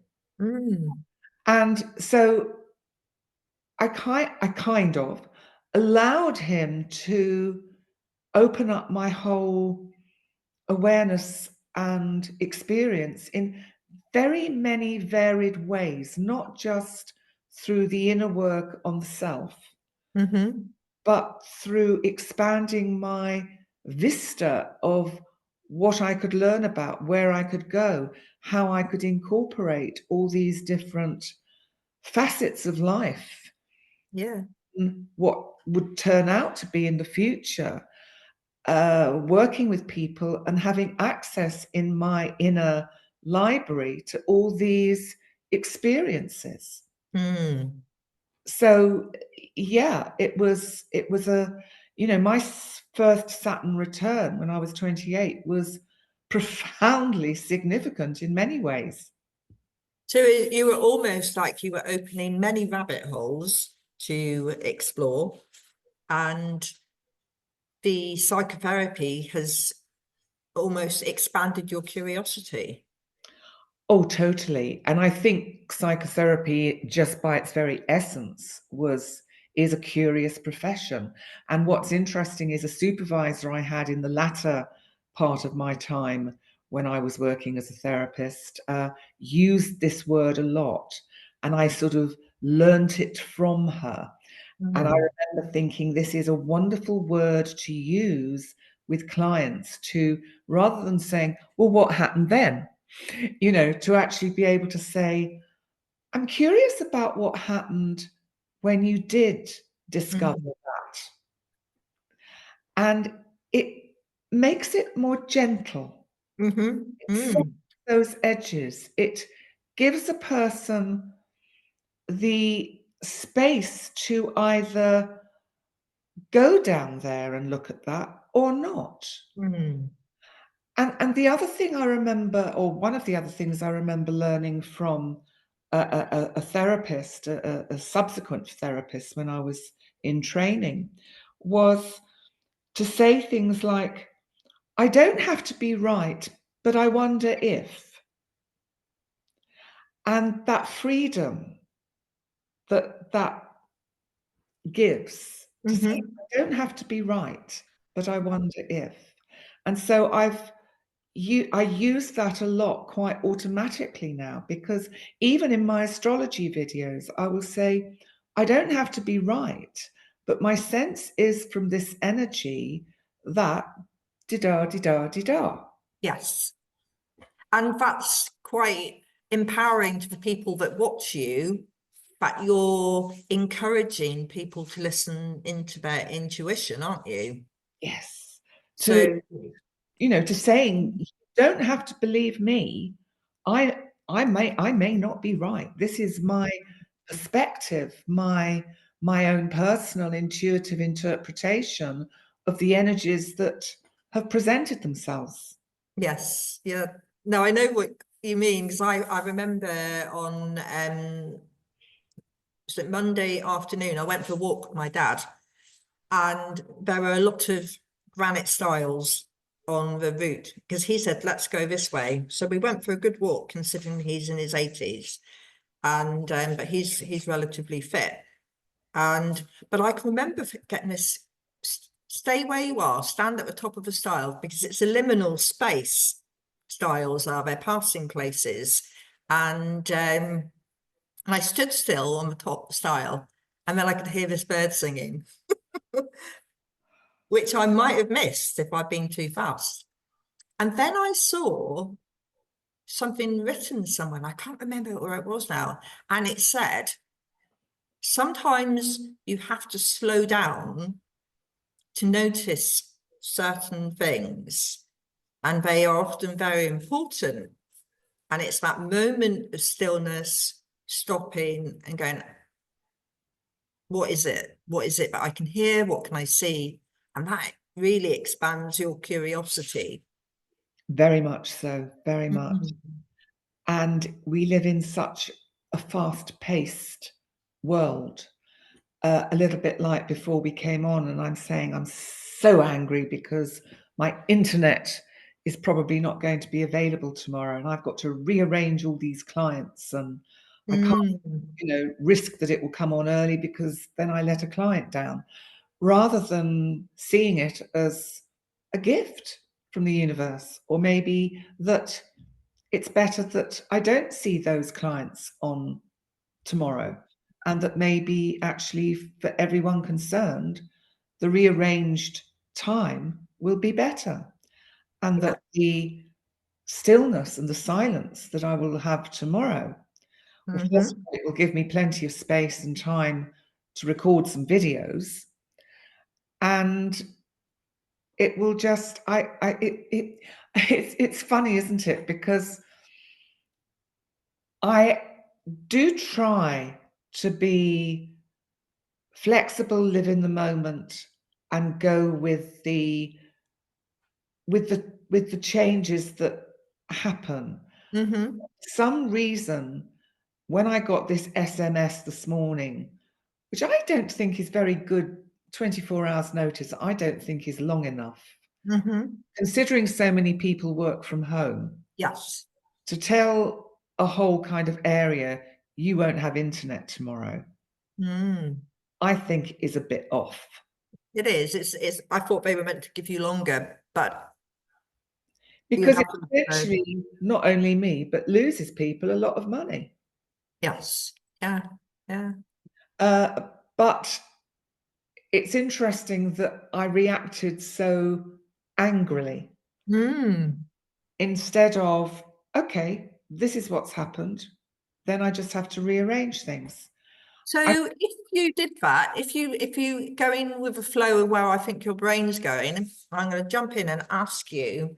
And so I kind of allowed him to open up my whole awareness and experience in very many varied ways, not just through the inner work on the self, but through expanding my vista of what I could learn about, where I could go, how I could incorporate all these different facets of life. What would turn out to be in the future, working with people and having access in my inner library to all these experiences. So yeah, it was a, my first Saturn return when I was 28 was profoundly significant in many ways. So you were almost like you were opening many rabbit holes to explore, and the psychotherapy has almost expanded your curiosity. Oh, totally. And I think psychotherapy, just by its very essence, is a curious profession. And what's interesting is a supervisor I had in the latter part of my time when I was working as a therapist used this word a lot. And I sort of learnt it from her. And I remember thinking, this is a wonderful word to use with clients, to, rather than saying, well, what happened then? To actually be able to say, I'm curious about what happened when you did discover that. And it makes it more gentle. It softens those edges. It gives a person the space to either go down there and look at that or not. And the other thing I remember, or one of the other things I remember learning from a therapist, a subsequent therapist when I was in training, was to say things like, I don't have to be right, but I wonder if. And that freedom that gives, to say, I don't have to be right, but I wonder if. And so I use that a lot, quite automatically now, because even in my astrology videos, I will say, I don't have to be right, but my sense is from this energy that di-da, di-da, di-da. Yes. And that's quite empowering to the people that watch you, but you're encouraging people to listen into their intuition, aren't you? Yes. So, to saying, you don't have to believe me. I may not be right. This is my perspective, my own personal intuitive interpretation of the energies that have presented themselves. yes, yeah. No, I know what you mean, because I remember on was it Monday afternoon, I went for a walk with my dad, and there were a lot of granite stiles on the route, because he said, let's go this way. So we went for a good walk, considering he's in his 80s, and but he's relatively fit. But I can remember getting this stay where you are, stand at the top of the stile, because it's a liminal space. Stiles are, they're passing places. And I stood still on the top stile, and then I could hear this bird singing, which I might have missed if I'd been too fast. And then I saw something written somewhere, and I can't remember where it was now. And it said, sometimes you have to slow down to notice certain things, and they are often very important. And it's that moment of stillness, stopping and going, what is it? What is it that I can hear? What can I see? And that really expands your curiosity. Very much so, very much. Mm-hmm. And we live in such a fast-paced world, a little bit like before we came on, and I'm saying I'm so angry because my internet is probably not going to be available tomorrow, and I've got to rearrange all these clients, and I can't, risk that it will come on early because then I let a client down, rather than seeing it as a gift from the universe, or maybe that it's better that I don't see those clients on tomorrow, and that maybe actually for everyone concerned, the rearranged time will be better, and that the stillness and the silence that I will have tomorrow, well, first of all, it will give me plenty of space and time to record some videos, and it will just it's funny, isn't it? Because I do try to be flexible, live in the moment, and go with the changes that happen. Mm-hmm. For some reason, when I got this SMS this morning, which I don't think is very good, 24 hours notice, I don't think is long enough. Mm-hmm. Considering so many people work from home, Yes. to tell a whole kind of area, you won't have internet tomorrow, I think is a bit off. It is. It's. I thought they were meant to give you longer, but because it actually not only me, but loses people a lot of money. Yes. Yeah. Yeah. But it's interesting that I reacted so angrily instead of, okay, this is what's happened, then I just have to rearrange things. So if you did that, if you go in with the flow of where I think your brain's going, I'm going to jump in and ask you,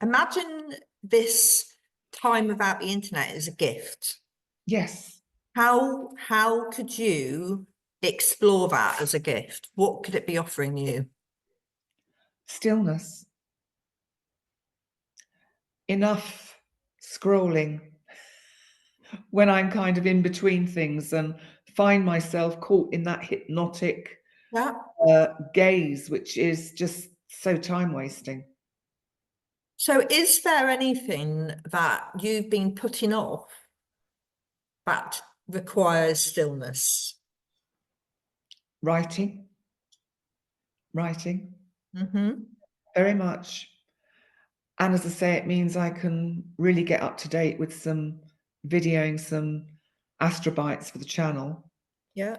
imagine this time without the internet as a gift. Yes. How could you explore that as a gift? What could it be offering you? Stillness. Enough scrolling when I'm kind of in between things and find myself caught in that hypnotic gaze, which is just so time wasting. So is there anything that you've been putting off that requires stillness? Writing. Very much. And as I say, it means I can really get up to date with some videoing, some astrobites for the channel. Yeah.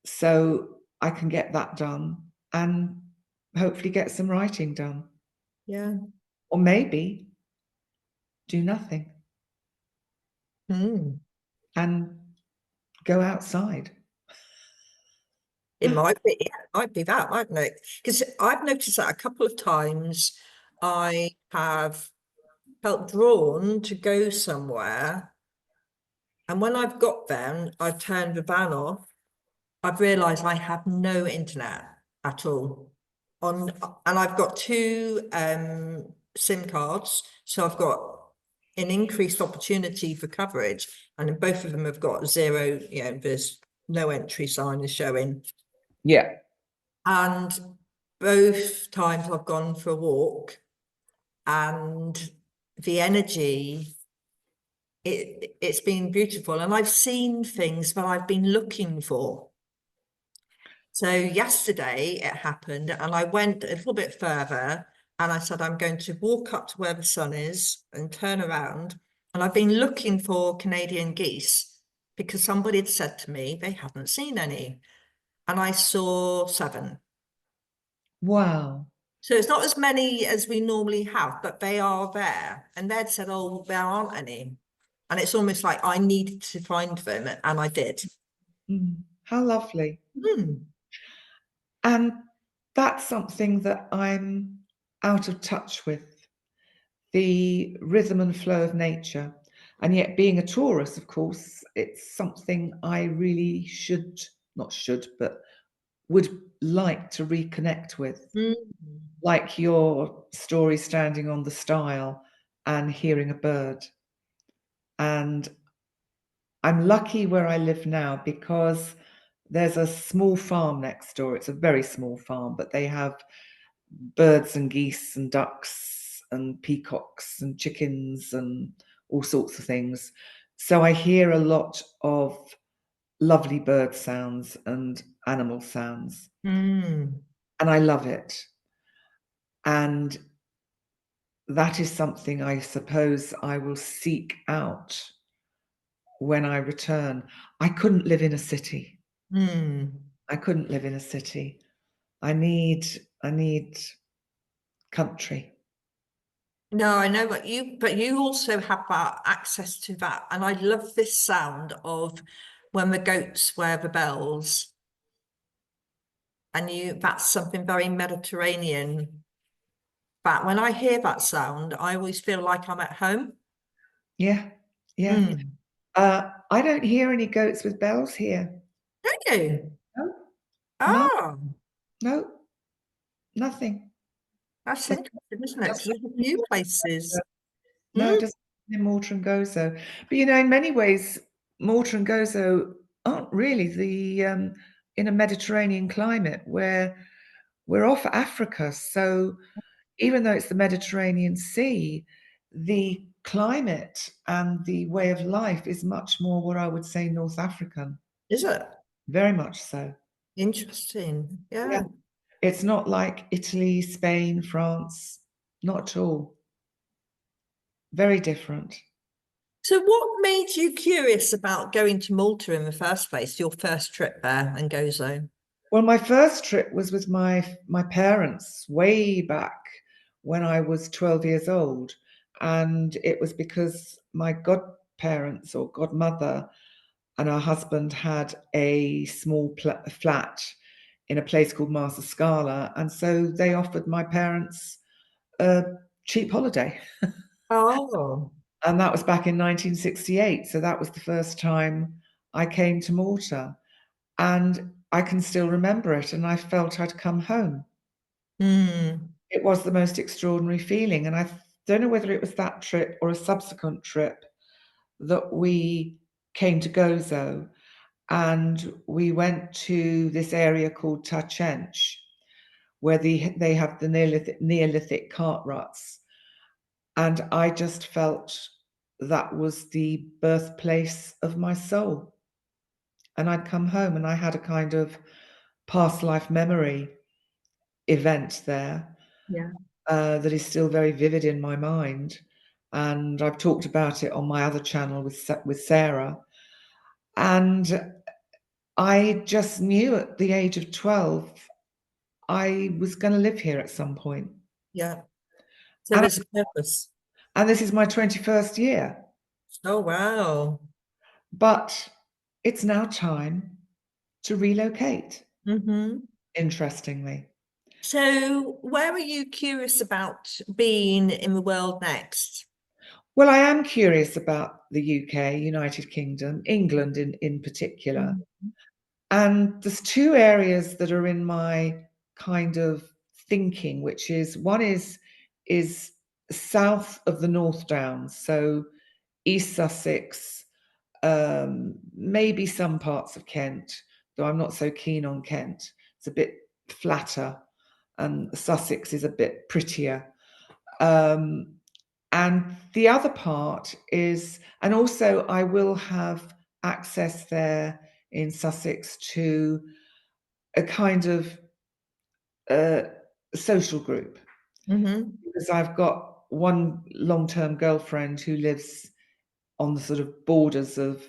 So I can get that done and hopefully get some writing done. Yeah. Or maybe do nothing and go outside. It might be that, mightn't it? Because I've noticed that a couple of times I have felt drawn to go somewhere, and when I've got there and I've turned the van off, I've realised I have no internet at all. And I've got two SIM cards, so I've got an increased opportunity for coverage, and both of them have got zero, there's no entry sign is showing. Yeah. And both times I've gone for a walk, and the energy, it's been beautiful, and I've seen things that I've been looking for. So yesterday it happened, and I went a little bit further, and I said, I'm going to walk up to where the sun is and turn around. And I've been looking for Canadian geese because somebody had said to me they hadn't seen any. And I saw 7. Wow. So it's not as many as we normally have, but they are there. And they'd said, oh, there aren't any. And it's almost like I needed to find them, and I did. How lovely. Mm. And that's something that I'm out of touch with, the rhythm and flow of nature. And yet, being a Taurus, of course, it's something I really but would like to reconnect with. Mm. Like your story, standing on the stile and hearing a bird. And I'm lucky where I live now because there's a small farm next door. It's a very small farm, but they have birds and geese and ducks and peacocks and chickens and all sorts of things. So I hear a lot of lovely bird sounds and animal sounds, Mm. and I love it. And that is something I suppose I will seek out when I return. I couldn't live in a city. Mm. I couldn't live in a city. I need country. No, I know, but you also have that access to that. And I love this sound of when the goats wear the bells. And that's something very Mediterranean. But when I hear that sound, I always feel like I'm at home. Yeah, yeah. Mm. I don't hear any goats with bells here. Don't you? No, no, Oh, no, nothing. that's Doesn't- interesting, isn't it? Because doesn't there's a happen in few Malta. places. No, it Mm. doesn't happen in Malta and Gozo. But in many ways, Malta and Gozo aren't really the in a Mediterranean climate where we're off Africa. So even though it's the Mediterranean Sea, the climate and the way of life is much more what I would say North African. Is it? Very much so. Interesting. Yeah. Yeah. It's not like Italy, Spain, France. Not at all. Very different. So what made you curious about going to Malta in the first place, your first trip there and Gozo? Well, my first trip was with my parents way back when I was 12 years old. And it was because my godparents or godmother and her husband had a small flat in a place called Mars Scala. And so they offered my parents a cheap holiday. Oh. And that was back in 1968. So that was the first time I came to Malta. And I can still remember it. And I felt I'd come home. Mm. It was the most extraordinary feeling. And I don't know whether it was that trip or a subsequent trip that we came to Gozo. And we went to this area called Tachench, where they have the Neolithic cart ruts. And I just felt that was the birthplace of my soul. And I'd come home and I had a kind of past life memory event there Yeah. that is still very vivid in my mind. And I've talked about it on my other channel with Sara. And I just knew at the age of 12, I was going to live here at some point. Yeah. So And, there's a purpose. and this is my 21st year. Oh, wow. But it's now time to relocate, Mm-hmm. interestingly. So where are you curious about being in the world next? Well, I am curious about the UK, United Kingdom, England in particular. Mhm. And there's 2 areas that are in my kind of thinking, which is one is south of the North Downs, so East Sussex, maybe some parts of Kent, though I'm not so keen on Kent. It's a bit flatter, and Sussex is a bit prettier. And the other part is, and also I will have access there in Sussex to a kind of social group, because I've got one long-term girlfriend who lives on the sort of borders of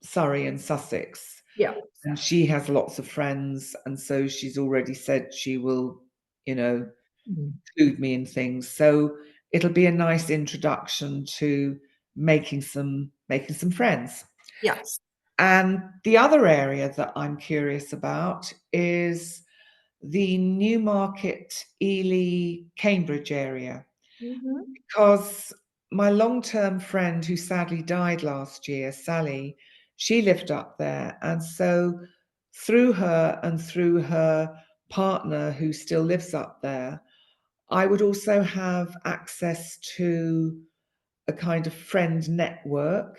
Surrey and Sussex, Yeah. and she has lots of friends, and so she's already said she will, you know, include me in things. So it'll be a nice introduction to making some friends. Yes. And the other area that I'm curious about is the Newmarket, Ely, Cambridge area, because my long-term friend who sadly died last year, Sally, she lived up there. And so through her and through her partner who still lives up there, I would also have access to a kind of friend network.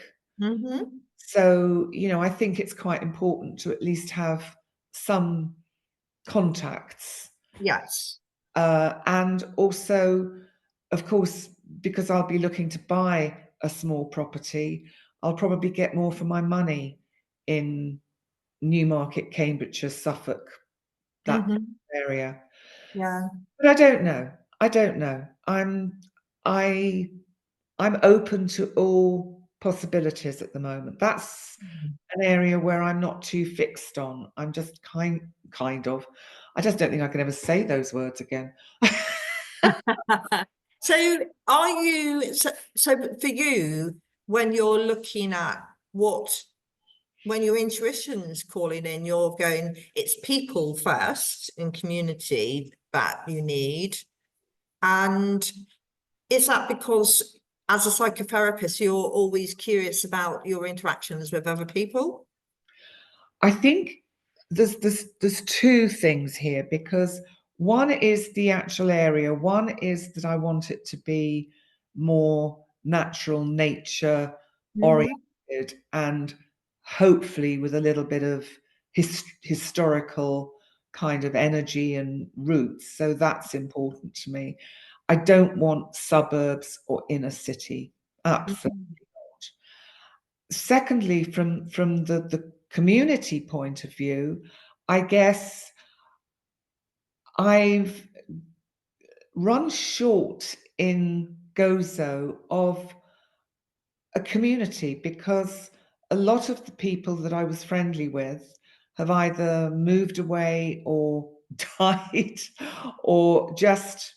So, you know, I think it's quite important to at least have some contacts. Yes. And also, of course, because I'll be looking to buy a small property, I'll probably get more for my money in Newmarket, Cambridgeshire, Suffolk, that area. Yeah. But I don't know. I don't know. I'm open to all possibilities at the moment. That's an area where I'm not too fixed on. I'm just kind of. I just don't think I can ever say those words again. So are you, so for you, when you're looking at when your intuition's calling in, you're going, it's people first in community that you need. And is that because as a psychotherapist, you're always curious about your interactions with other people? I think there's two things here, because one is the actual area. One is that I want it to be more natural, nature oriented, and hopefully with a little bit of historical kind of energy and roots. So that's important to me. I don't want suburbs or inner city. Absolutely not. Secondly, from the community point of view, I guess I've run short in Gozo of a community, because a lot of the people that I was friendly with have either moved away or died, or just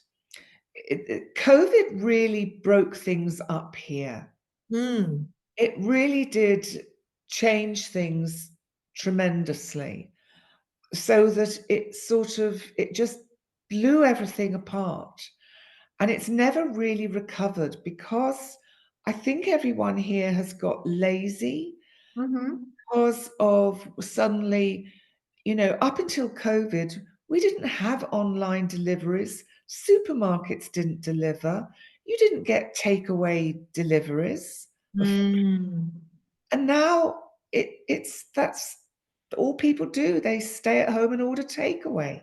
COVID really broke things up here. It really did change things tremendously, so that it just blew everything apart. And it's never really recovered, because I think everyone here has got lazy because of suddenly, you know, up until COVID, we didn't have online deliveries. Supermarkets didn't deliver. You didn't get takeaway deliveries. And now that's all people do. They stay at home and order takeaway.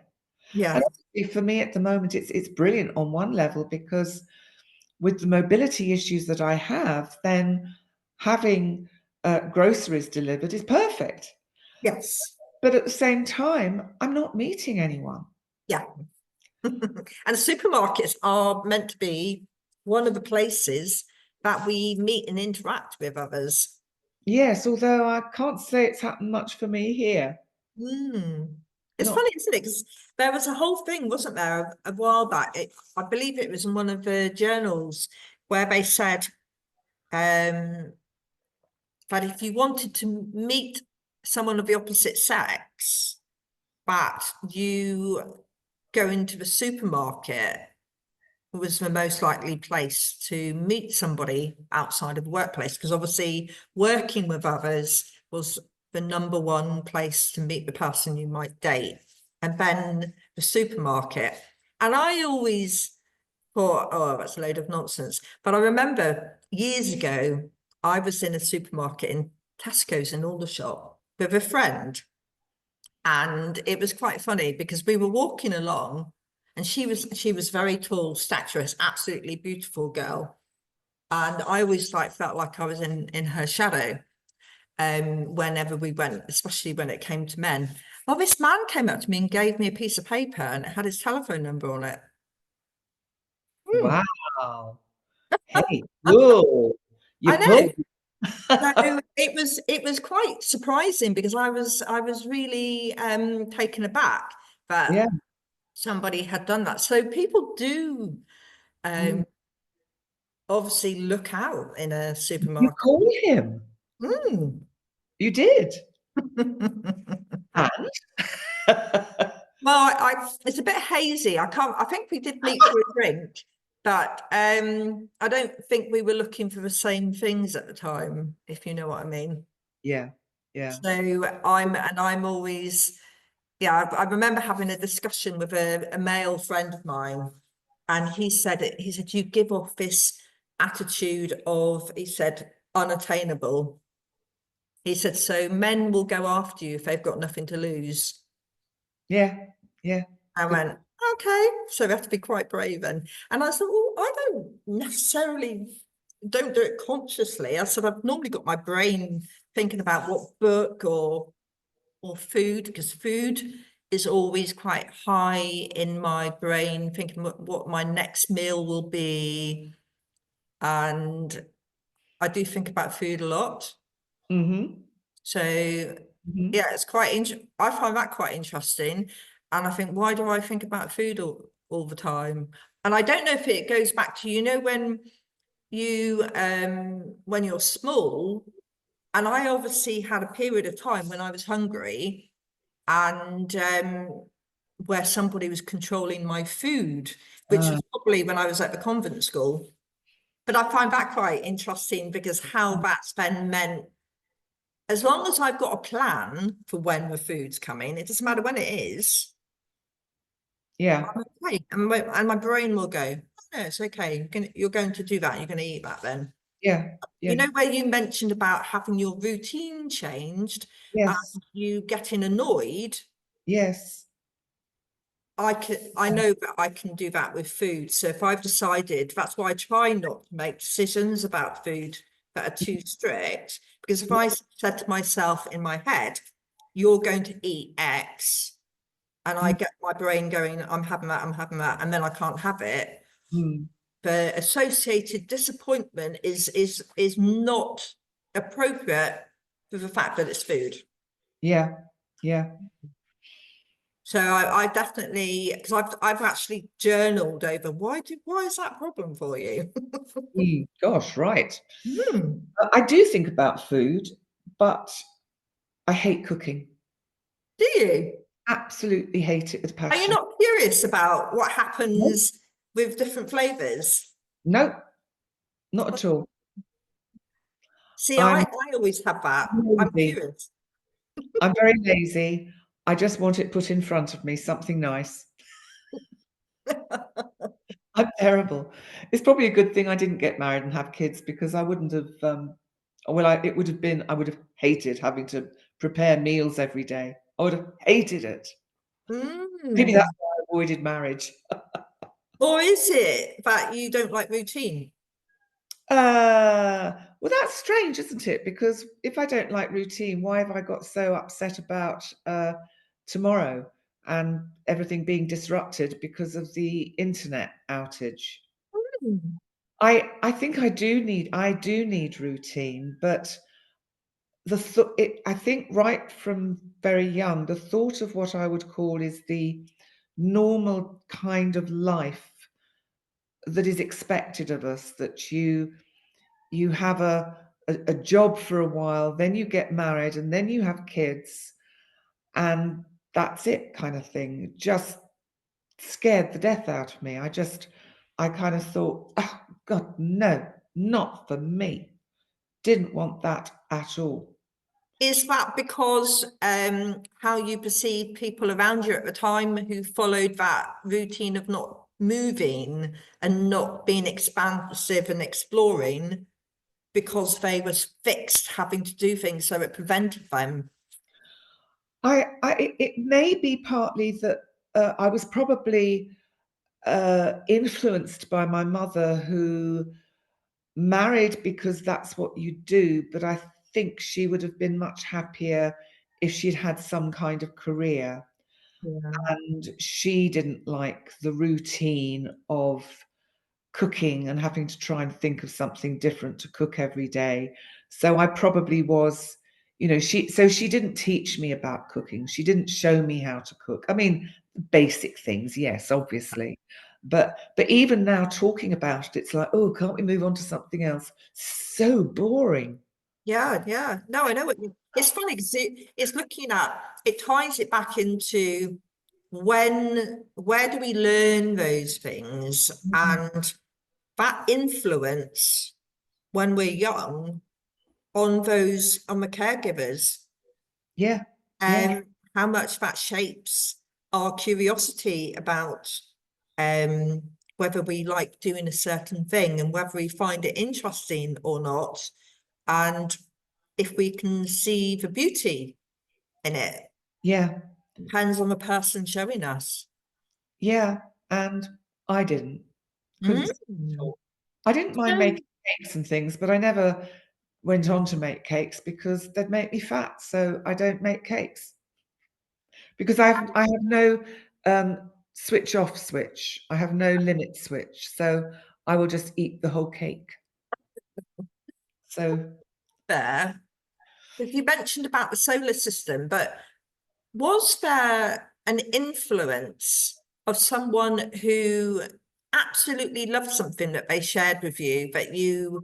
Yeah. And obviously for me at the moment, it's brilliant on one level, because with the mobility issues that I have, then having groceries delivered is perfect. Yes. But at the same time, I'm not meeting anyone. Yeah. And supermarkets are meant to be one of the places that we meet and interact with others. Yes, although I can't say it's happened much for me here. It's Not funny, isn't it? Because there was a whole thing, wasn't there, a while back? I believe it was in one of the journals where they said that if you wanted to meet someone of the opposite sex, that you go into the supermarket was the most likely place to meet somebody outside of the workplace, because obviously working with others was the number one place to meet the person you might date, and then the supermarket. And I always thought, oh, that's a load of nonsense. But I remember years ago, I was in a supermarket in Tesco's in Aldershot with a friend. And it was quite funny because we were walking along, and she was very tall, statuesque, absolutely beautiful girl. And I always felt like I was in her shadow whenever we went, especially when it came to men. Well, this man came up to me and gave me a piece of paper and it had his telephone number on it. Wow. Hey, whoa, you I know. pulled. So it was quite surprising because I was really taken aback that Yeah. somebody had done that. So people do Mm. obviously look out in a You supermarket. called him. Mm. You did. And Well, it's a bit hazy. I think we did meet for a drink, but I don't think we were looking for the same things at the time, if you know what I mean. yeah, yeah. So I'm always, yeah, I remember having a discussion with a male friend of mine, and he said, you give off this attitude of, he said, unattainable. He said, so men will go after you if they've got nothing to lose. Yeah, yeah. I Good. went, okay, so we have to be quite brave. And I thought, well, I don't do it consciously. I said, I've normally got my brain thinking about what book or food, because food is always quite high in my brain, thinking what my next meal will be. And I do think about food a lot. Mm-hmm. So Mm-hmm. yeah, it's quite I find that quite interesting. And I think, why do I think about food all the time? And I don't know if it goes back to, when you're small, and I obviously had a period of time when I was hungry and where somebody was controlling my food, which was probably when I was at the convent school. But I find that quite interesting because how that's then meant, as long as I've got a plan for when the food's coming, it doesn't matter when it is, Yeah, I'm okay. And my brain will go, oh, no, it's okay. You're going to do that. You're going to eat that then. yeah, You yeah. know, where you mentioned about having your routine changed Yes, and you getting annoyed, yes. I know that I can do that with food. So if I've decided, that's why I try not to make decisions about food that are too strict. Because if I said to myself in my head, you're going to eat X, and I get my brain going, I'm having that, and then I can't have it, Mm. the associated disappointment is not appropriate for the fact that it's food. Yeah, yeah. So I definitely, because I've actually journaled over why is that a problem for you? Gosh, right. Hmm. I do think about food, but I hate cooking. Do you? Absolutely hate it with Are you passion. not curious about what No, happens with different flavors? no, not at all. See, I'm I always have that. I'm lazy. curious. I'm very lazy. I just want it put in front of me, something nice. I'm terrible. It's probably a good thing I didn't get married and have kids because I wouldn't have, it would have been, I would have hated having to prepare meals every day. I would have hated it. Maybe that's Mm. why I avoided marriage. Or is it that you don't like routine? Well, that's strange, isn't it? Because if I don't like routine, why have I got so upset about tomorrow and everything being disrupted because of the internet outage? Mm. I think I do need routine, but I think right from very young, the thought of what I would call is the normal kind of life that is expected of us, that you have a job for a while, then you get married, and then you have kids, and that's it, kind of thing. Just scared the death out of me. I kind of thought, oh God, no, not for me. Didn't want that at all. Is that because how you perceive people around you at the time who followed that routine of not moving and not being expansive and exploring because they was fixed having to do things, so it prevented them? It may be partly that I was probably influenced by my mother, who married because that's what you do, but I think she would have been much happier if she'd had some kind of career, and she didn't like the routine of cooking and having to try and think of something different to cook every day. So I probably was, she didn't teach me about cooking. She didn't show me how to cook. I mean, basic things, yes, obviously. But even now talking about it, it's like, oh, can't we move on to something else? So boring. Yeah. No, I know what you. It's funny because it's looking at, it ties it back into where do we learn those things, and that influence when we're young on the caregivers, Yeah. and how much that shapes our curiosity about whether we like doing a certain thing and whether we find it interesting or not, and if we can see the beauty in it. Yeah. Depends on the person showing us. Yeah. And I didn't. Couldn't. Mm. I didn't mind So, making cakes and things, but I never went on to make cakes because they'd make me fat. So I don't make cakes because I have no switch off switch. I have no limit switch. So I will just eat the whole cake. So there, you mentioned about the solar system, but was there an influence of someone who absolutely loved something that they shared with you that you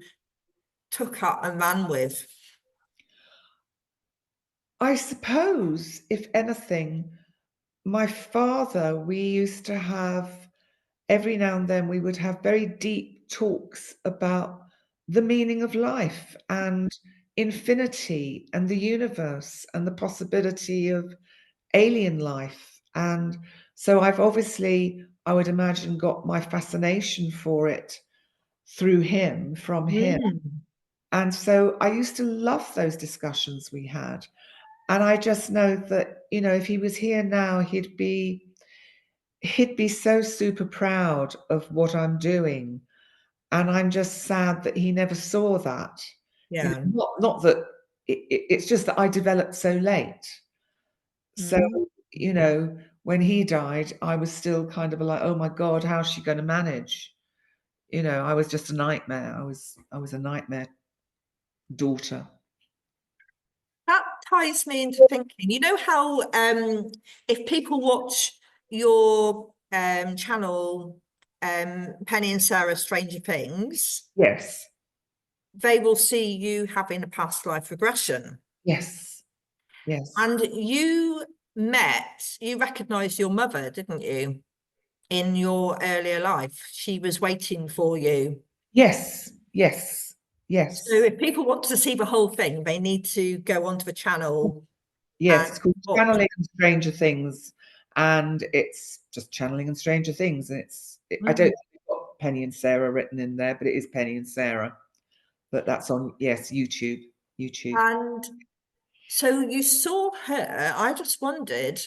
took up and ran with? I suppose, if anything, my father, we used to have every now and then we would have very deep talks about the meaning of life and infinity and the universe and the possibility of alien life. And so I've obviously, I would imagine, got my fascination for it through him, from him. And so I used to love those discussions we had. And I just know that, if he was here now, he'd be so super proud of what I'm doing. And I'm just sad that he never saw that. Yeah. Not that it's just that I developed so late. So, when he died, I was still kind of like, oh my God, how's she going to manage? I was just a nightmare. I was a nightmare daughter. That ties me into thinking, how if people watch your channel, Penny and Sarah Stranger Things, Yes. they will see you having a past life regression. Yes. Yes. And you recognized your mother, didn't you, in your earlier life? She was waiting for you. Yes. Yes. Yes. So if people want to see the whole thing, they need to go onto the channel. Yes, it's called Channeling and Stranger Things, and it's just channeling and Stranger Things. And I don't think we've got Penny and Sarah written in there, but it is Penny and Sarah. But that's on, yes, YouTube. And so you saw her. I just wondered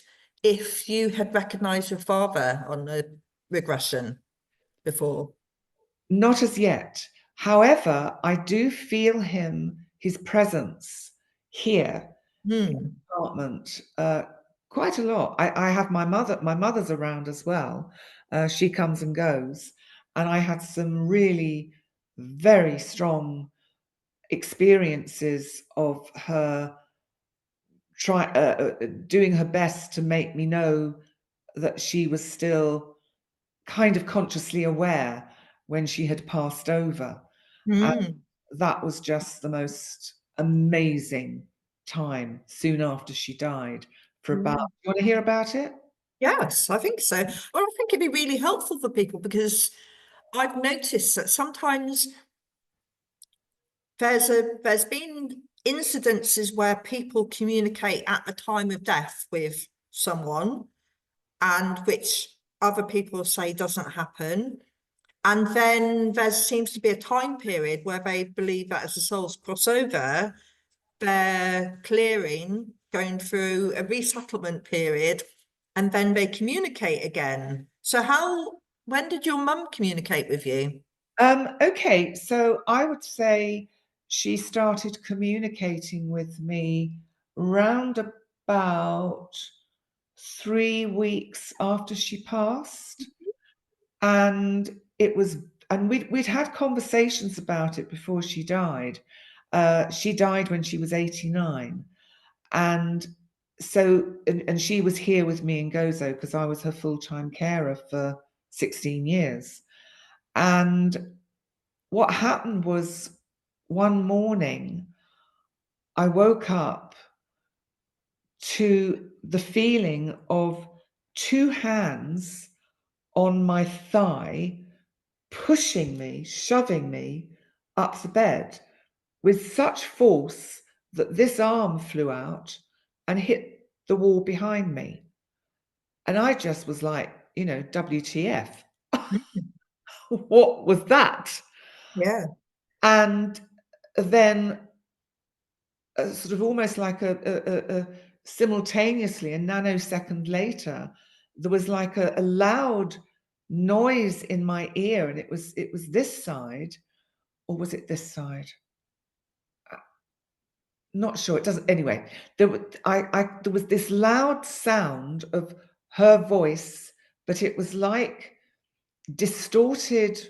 if you had recognized your father on the regression before. Not as yet. However, I do feel his presence here in the apartment quite a lot. I have my mother's around as well. She comes and goes. And I had some really very strong experiences of her doing her best to make me know that she was still kind of consciously aware when she had passed over. And that was just the most amazing time soon after she died for about, do you want to hear about it? Yes, I think so. Well, I think it'd be really helpful for people because I've noticed that sometimes there's been incidences where people communicate at the time of death with someone, and which other people say doesn't happen. And then there seems to be a time period where they believe that as the souls cross over, they're clearing, going through a resettlement period, and then they communicate again. So when did your mum communicate with you? Okay, so I would say she started communicating with me round about 3 weeks after she passed, and we'd had conversations about it before she died. She died when she was 89, and so and she was here with me in Gozo because I was her full-time carer for 16 years. And what happened was, one morning I woke up to the feeling of 2 hands on my thigh pushing me, shoving me up the bed with such force that this arm flew out and hit the wall behind me. And I just was like, WTF? What was that? Yeah. And then sort of almost like a simultaneously, a nanosecond later, there was like a loud noise in my ear, and it was this side, or was it this side? Not sure. It doesn't. Anyway, there was this loud sound of her voice, but it was like distorted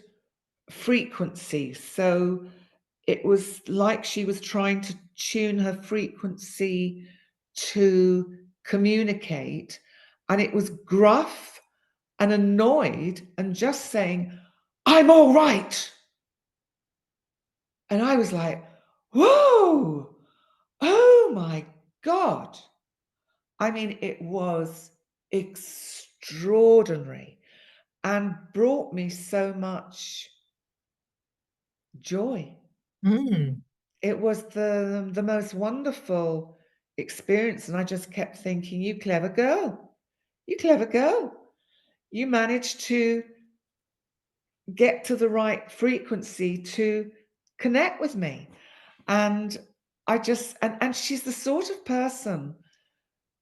frequency. So it was like she was trying to tune her frequency to communicate, and it was gruff and annoyed and just saying, "I'm all right." And I was like, whoa, oh my God. I mean, it was extraordinary and brought me so much joy. It was the most wonderful experience, and I just kept thinking, you clever girl, you clever girl. You managed to get to the right frequency to connect with me. And I just, and she's the sort of person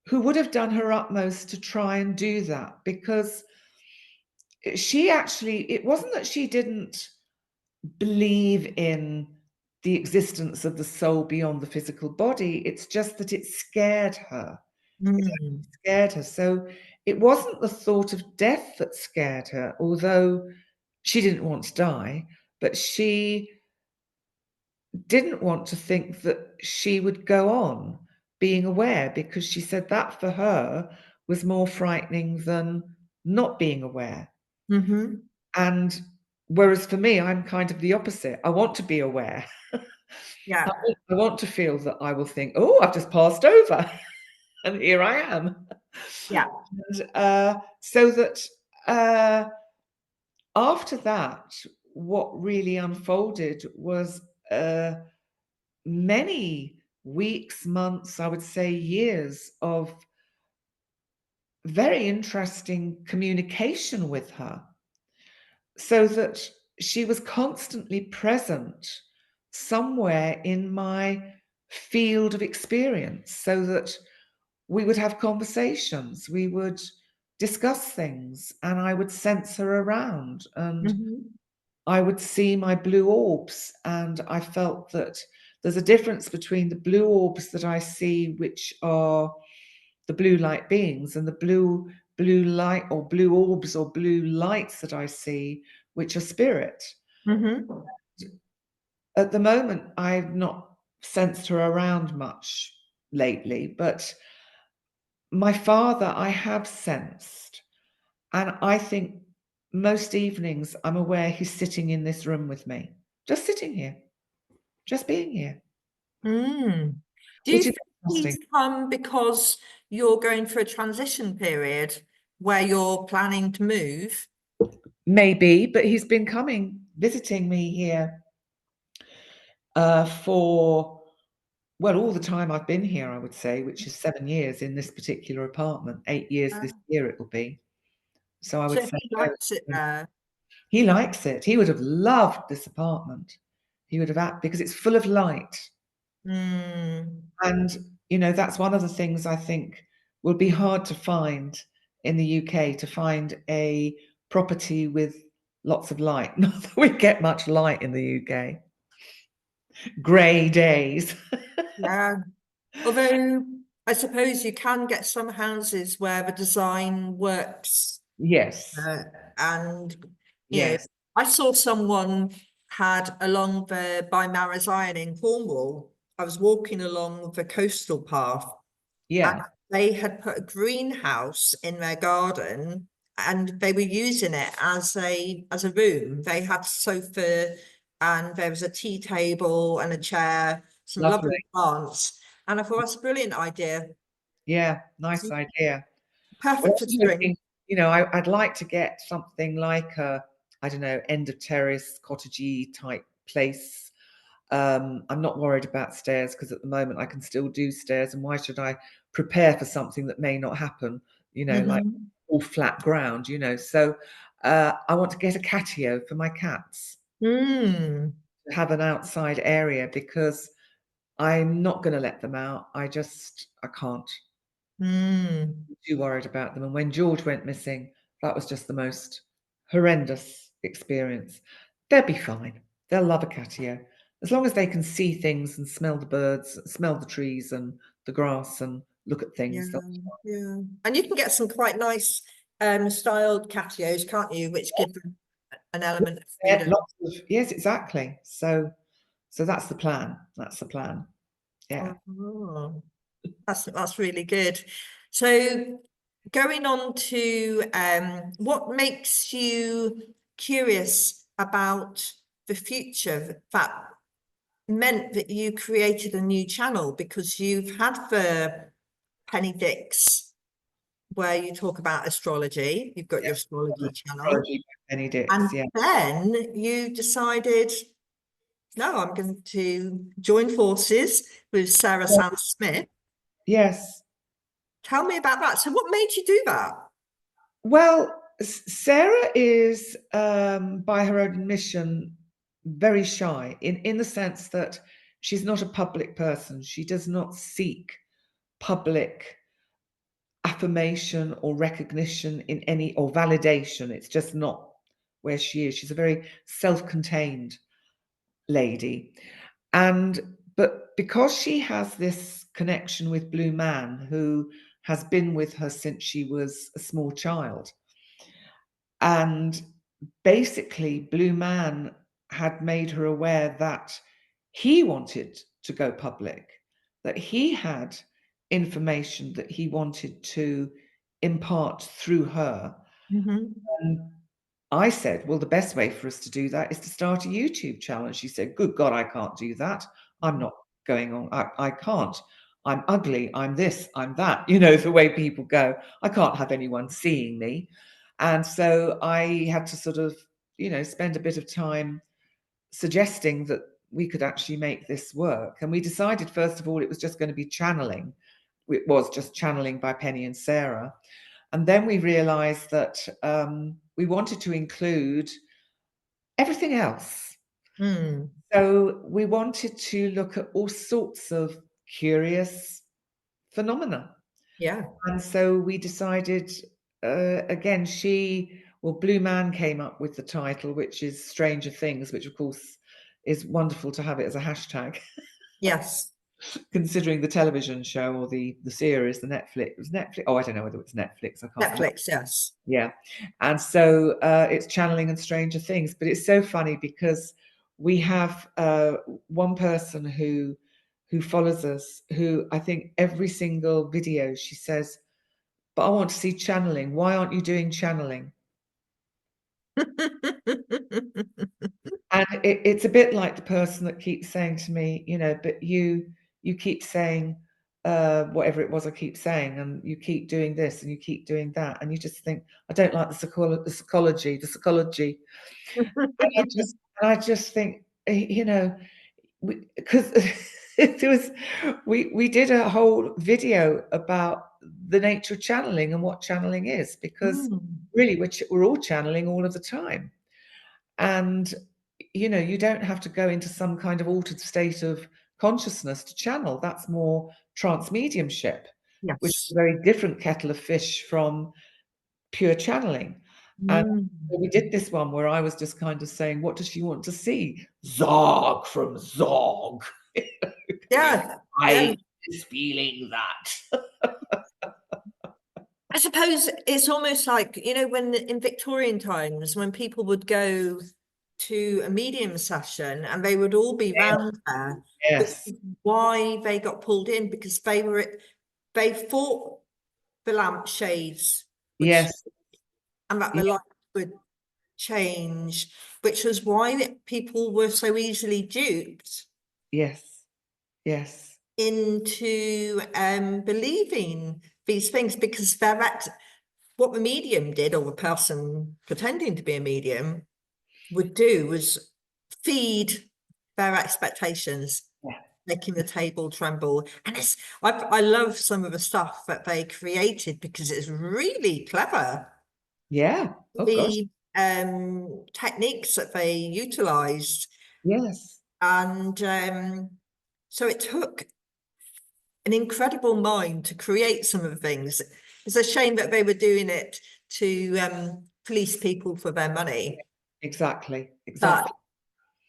who would have done her utmost to try and do that, because she actually, it wasn't that she didn't believe in the existence of the soul beyond the physical body. It's just that it scared her. It scared her. So it wasn't the thought of death that scared her, although she didn't want to die, but she didn't want to think that she would go on being aware, because she said that for her was more frightening than not being aware. And whereas for me, I'm kind of the opposite. I want to be aware. Yeah. I want to feel that I will think, oh, I've just passed over and here I am. Yeah. And, so that after that, what really unfolded was many weeks, months, I would say years of very interesting communication with her, so that she was constantly present somewhere in my field of experience, so that we would have conversations, we would discuss things, and I would sense her around, and I would see my blue orbs, and I felt that there's a difference between the blue orbs that I see, which are the blue light beings, and the blue light or blue orbs or blue lights that I see, which are spirit. At the moment, I've not sensed her around much lately, but my father I have sensed, and I think most evenings I'm aware he's sitting in this room with me, just sitting here, just being here. Do you think he's come because you're going through a transition period where you're planning to move? Maybe, but he's been coming, visiting me here for, well, all the time I've been here, I would say, which is 7 years in this particular apartment, 8 years this year it will be. So I would say he likes it there. He likes it. He would have loved this apartment. He would have, because it's full of light. And, that's one of the things I think will be hard to find in the UK, to find a property with lots of light. Not that we get much light in the UK. Grey days. Yeah. Although I suppose you can get some houses where the design works, Yes. and you know, Yes. I saw someone had along the by Maris Iron in Cornwall. I was walking along the coastal path, and Yeah. they had put a greenhouse in their garden, and they were using it as a room. They had sofa, and there was a tea table and a chair, some Lovely. lovely plants. And I thought that's a brilliant idea. Yeah. Nice idea. Perfect for spring. Thinking, you know, I'd like to get something like a, I don't know, end of terrace, cottagey type place. I'm not worried about stairs because at the moment I can still do stairs, and why should I prepare for something that may not happen? You know, like all flat ground. You know, so I want to get a catio for my cats, Mm. to have an outside area, because I'm not going to let them out. I can't. Mm. Too worried about them. And when George went missing, that was just the most horrendous experience. They'll be fine. They'll love a catio. As long as they can see things and smell the birds, smell the trees and the grass and look at things. Yeah, yeah. And you can get some quite nice styled catios, can't you? Which give them an element of freedom. Yes, exactly. So that's the plan. That's the plan. Yeah. Oh, that's really good. So going on to what makes you curious about the future that meant that you created a new channel, because you've had the Penny Dix where you talk about astrology. You've got your astrology channel, Astrology by Penny Dix, and yeah. then you decided, no, I'm going to join forces with Sara Smith. Yes. Tell me about that. So what made you do that? Well, Sarah is, by her own admission, very shy in the sense that she's not a public person. She does not seek public affirmation or recognition in any, or validation. It's just not where she is. She's a very self-contained lady. But because she has this connection with Blue Man, who has been with her since she was a small child, and basically Blue Man had made her aware that he wanted to go public, that he had information that he wanted to impart through her. And I said, well, the best way for us to do that is to start a YouTube channel. And she said, good God, I can't do that. I'm not going on. I can't. I'm ugly. I'm this, I'm that, you know, the way people go. I can't have anyone seeing me. And so I had to sort of, you know, spend a bit of time suggesting that we could actually make this work. And we decided, first of all, it was just going to be channeling. It was just channeling by Penny and Sarah. And then we realized that we wanted to include everything else. So we wanted to look at all sorts of curious phenomena. Yeah. And so we decided, again, Blue Man came up with the title, which is Stranger Things, which of course is wonderful to have it as a hashtag. Yes. Considering the television show or the series, the Netflix. Oh, I don't know whether it's Netflix. I can't remember. Netflix, yes. Yeah. And so it's channeling and Stranger Things. But it's so funny because we have one person who follows us, who I think every single video she says, but I want to see channeling. Why aren't you doing channeling? And it's a bit like the person that keeps saying to me, you know, but you keep saying whatever it was I keep saying, and you keep doing this and you keep doing that, and you just think, I don't like the psychology. And I just think, you know, because we did a whole video about the nature of channeling and what channeling is, because really we're all channeling all of the time. And you know, you don't have to go into some kind of altered state of consciousness to channel. That's more trance mediumship, which is Yes. a very different kettle of fish from pure channeling. And so we did this one where I was just kind of saying, what does she want to see? Zog from Zog. Yeah. I is feeling that. I suppose it's almost like, you know, when in Victorian times, when people would go to a medium session and they would all be round there, which Yes, is why they got pulled in, because they thought the lampshades would yes, and that the light would change, which was why people were so easily duped yes, yes, into believing these things, because what the medium did, or the person pretending to be a medium would do, was feed their expectations, yeah, making the table tremble. And I love some of the stuff that they created because it's really clever. yeah. Oh gosh, The techniques that they utilized, yes, and so it took an incredible mind to create some of the things. It's a shame that they were doing it to fleece people for their money. exactly, But exactly.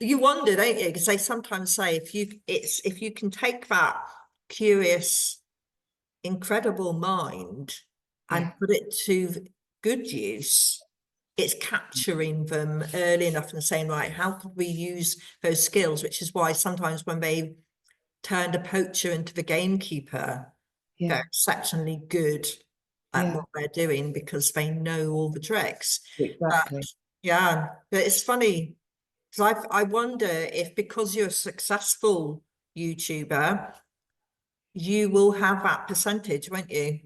you wonder, don't you? Because they sometimes say if you can take that curious, incredible mind and Yeah, put it to good use, it's capturing them early enough and saying, right, how could we use those skills? Which is why sometimes when they turned a poacher into the gamekeeper, yeah, they're exceptionally good at yeah, what they're doing because they know all the tricks. But exactly. yeah, but it's funny because I wonder if, because you're a successful YouTuber, you will have that percentage, won't you?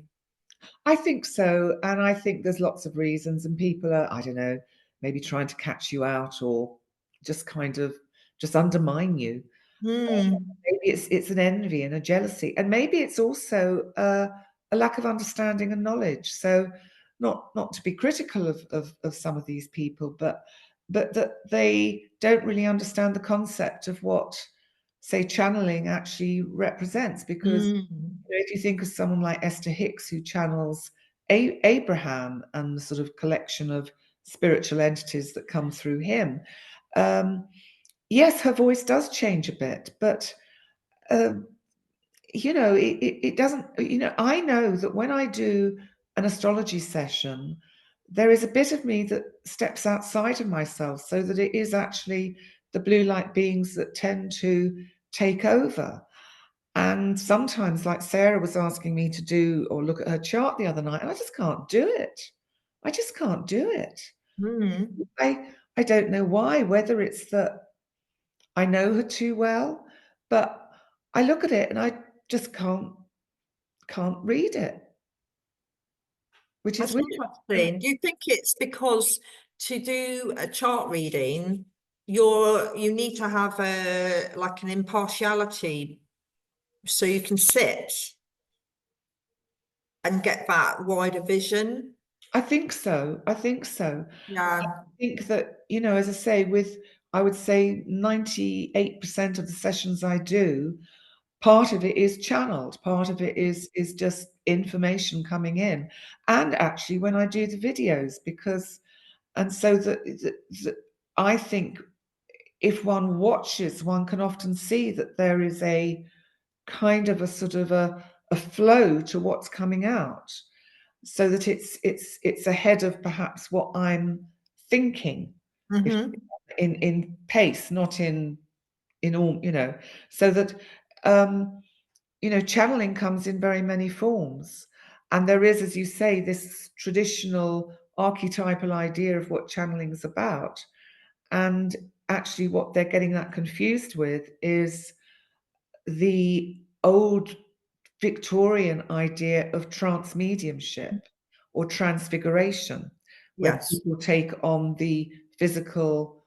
I think so. And I think there's lots of reasons, and people are, I don't know, maybe trying to catch you out or just kind of just undermine you. Hmm. Maybe it's an envy and a jealousy, and maybe it's also a lack of understanding and knowledge. So, not to be critical of some of these people, but that they don't really understand the concept of what, say, channeling actually represents. Because Hmm. if you think of someone like Esther Hicks, who channels Abraham and the sort of collection of spiritual entities that come through him, um, yes, her voice does change a bit, but um, it doesn't. I know that when I do an astrology session, there is a bit of me that steps outside of myself, so that it is actually the blue light beings that tend to take over. And sometimes, like Sarah was asking me to do or look at her chart the other night, and I just can't do it. I just can't do it. Hmm. I don't know why, whether it's that I know her too well, but I look at it and I just can't read it, which is That's weird. interesting. Do you think it's because to do a chart reading, you need to have a like an impartiality so you can sit and get that wider vision? I think so. I think so. I Yeah. think that, as I say, I would say 98% of the sessions I do, part of it is channeled, part of it is just information coming in. And actually when I do the videos, because and so that I think if one watches, one can often see that there is a kind of a sort of a flow to what's coming out, so that it's ahead of perhaps what I'm thinking, if Mm-hmm. in pace, not in all, so that channeling comes in very many forms. And there is, as you say, this traditional archetypal idea of what channeling is about. And actually, what they're getting that confused with is the old Victorian idea of trance mediumship or transfiguration, where Yes. people take on the physical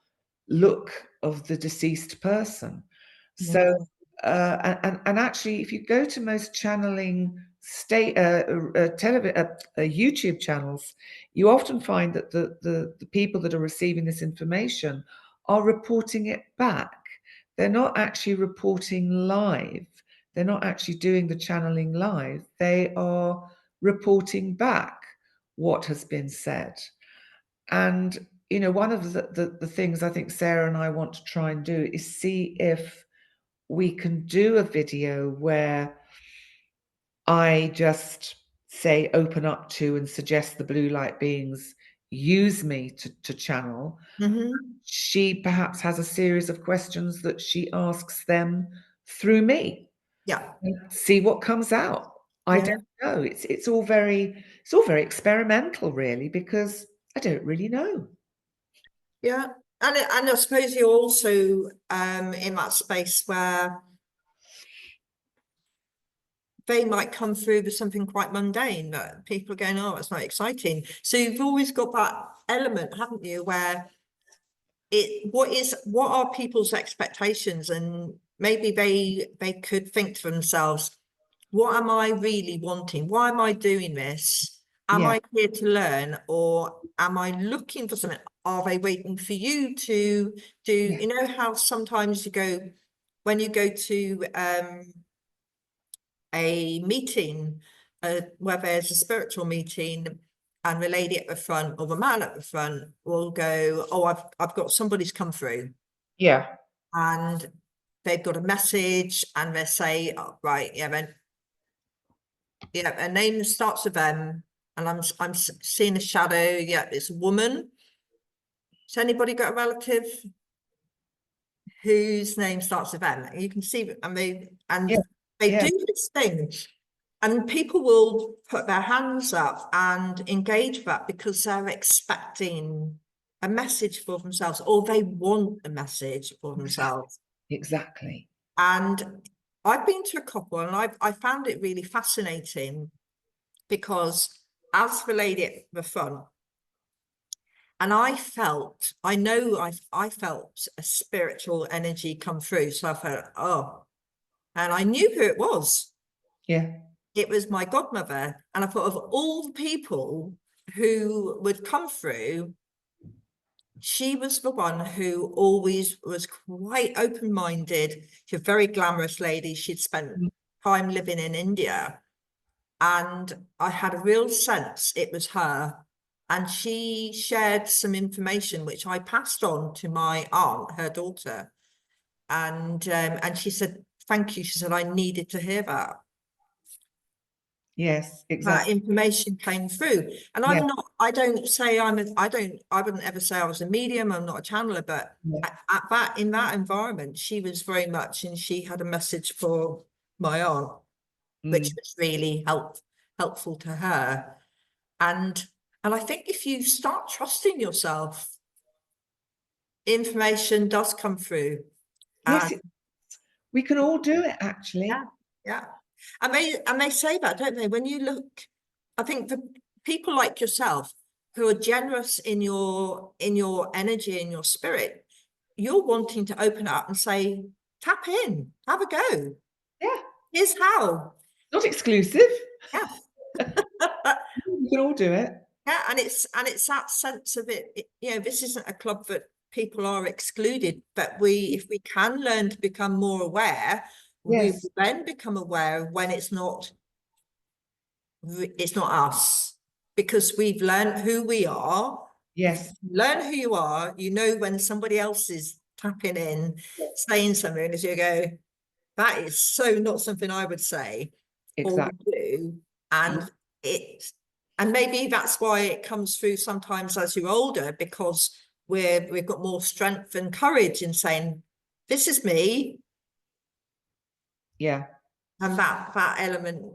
look of the deceased person. So, Mm. and actually, if you go to most channeling YouTube channels, you often find that the people that are receiving this information are reporting it back. They're not actually reporting live. They're not actually doing the channeling live. They are reporting back what has been said. And one of the things I think Sarah and I want to try and do is see if we can do a video where I just say open up to and suggest the blue light beings use me to channel. She perhaps has a series of questions that she asks them through me. Yeah. See what comes out. I don't know. It's all very experimental, really, because I don't really know. Yeah. And I suppose you're also in that space where they might come through with something quite mundane that people are going, oh, it's not exciting. So you've always got that element, haven't you, where what are people's expectations? And maybe they could think to themselves, what am I really wanting? Why am I doing this? Am I here to learn, or am I looking for something? Are they waiting for you to do, you know how sometimes when you go to a meeting where there's a spiritual meeting, and the lady at the front or the man at the front will go, oh, I've got somebody's come through. Yeah. And they've got a message, and they say, oh, right, then a name starts with M, and I'm seeing a shadow. Yeah, it's a woman. Has anybody got a relative whose name starts with M? You can see, and they do this thing, and people will put their hands up and engage that because they're expecting a message for themselves, or they want a message for themselves. Exactly. And I've been to a couple, and I found it really fascinating, because as the lady at the front, and I felt a spiritual energy come through. So I felt, oh, and I knew who it was. Yeah. It was my godmother. And I thought, of all the people who would come through, she was the one who always was quite open-minded. She's a very glamorous lady. She'd spent time living in India. And I had a real sense it was her. And she shared some information which I passed on to my aunt, her daughter. And she said, thank you. She said, I needed to hear that. Yes, That exactly. information came through. And I wouldn't ever say I was a medium, I'm not a channeler, but in that environment, she was very much, and she had a message for my aunt, which was really helpful to her. And I think if you start trusting yourself, information does come through. Yes, we can all do it, actually. Yeah. And they say that, don't they? When you look, I think the people like yourself who are generous in your energy, in your spirit, you're wanting to open up and say, tap in, have a go. Yeah. Here's how. Not exclusive. Yeah. We can all do it. Yeah, and it's that sense of it, this isn't a club that people are excluded, but if we can learn to become more aware, we will then become aware when it's not us, because we've learned who we are. Yes. Learn who you are, when somebody else is tapping in, saying something, as you go, that is so not something I would say. Exactly. Or do. And maybe that's why it comes through sometimes as you're older, because we've got more strength and courage in saying, this is me. Yeah. And that element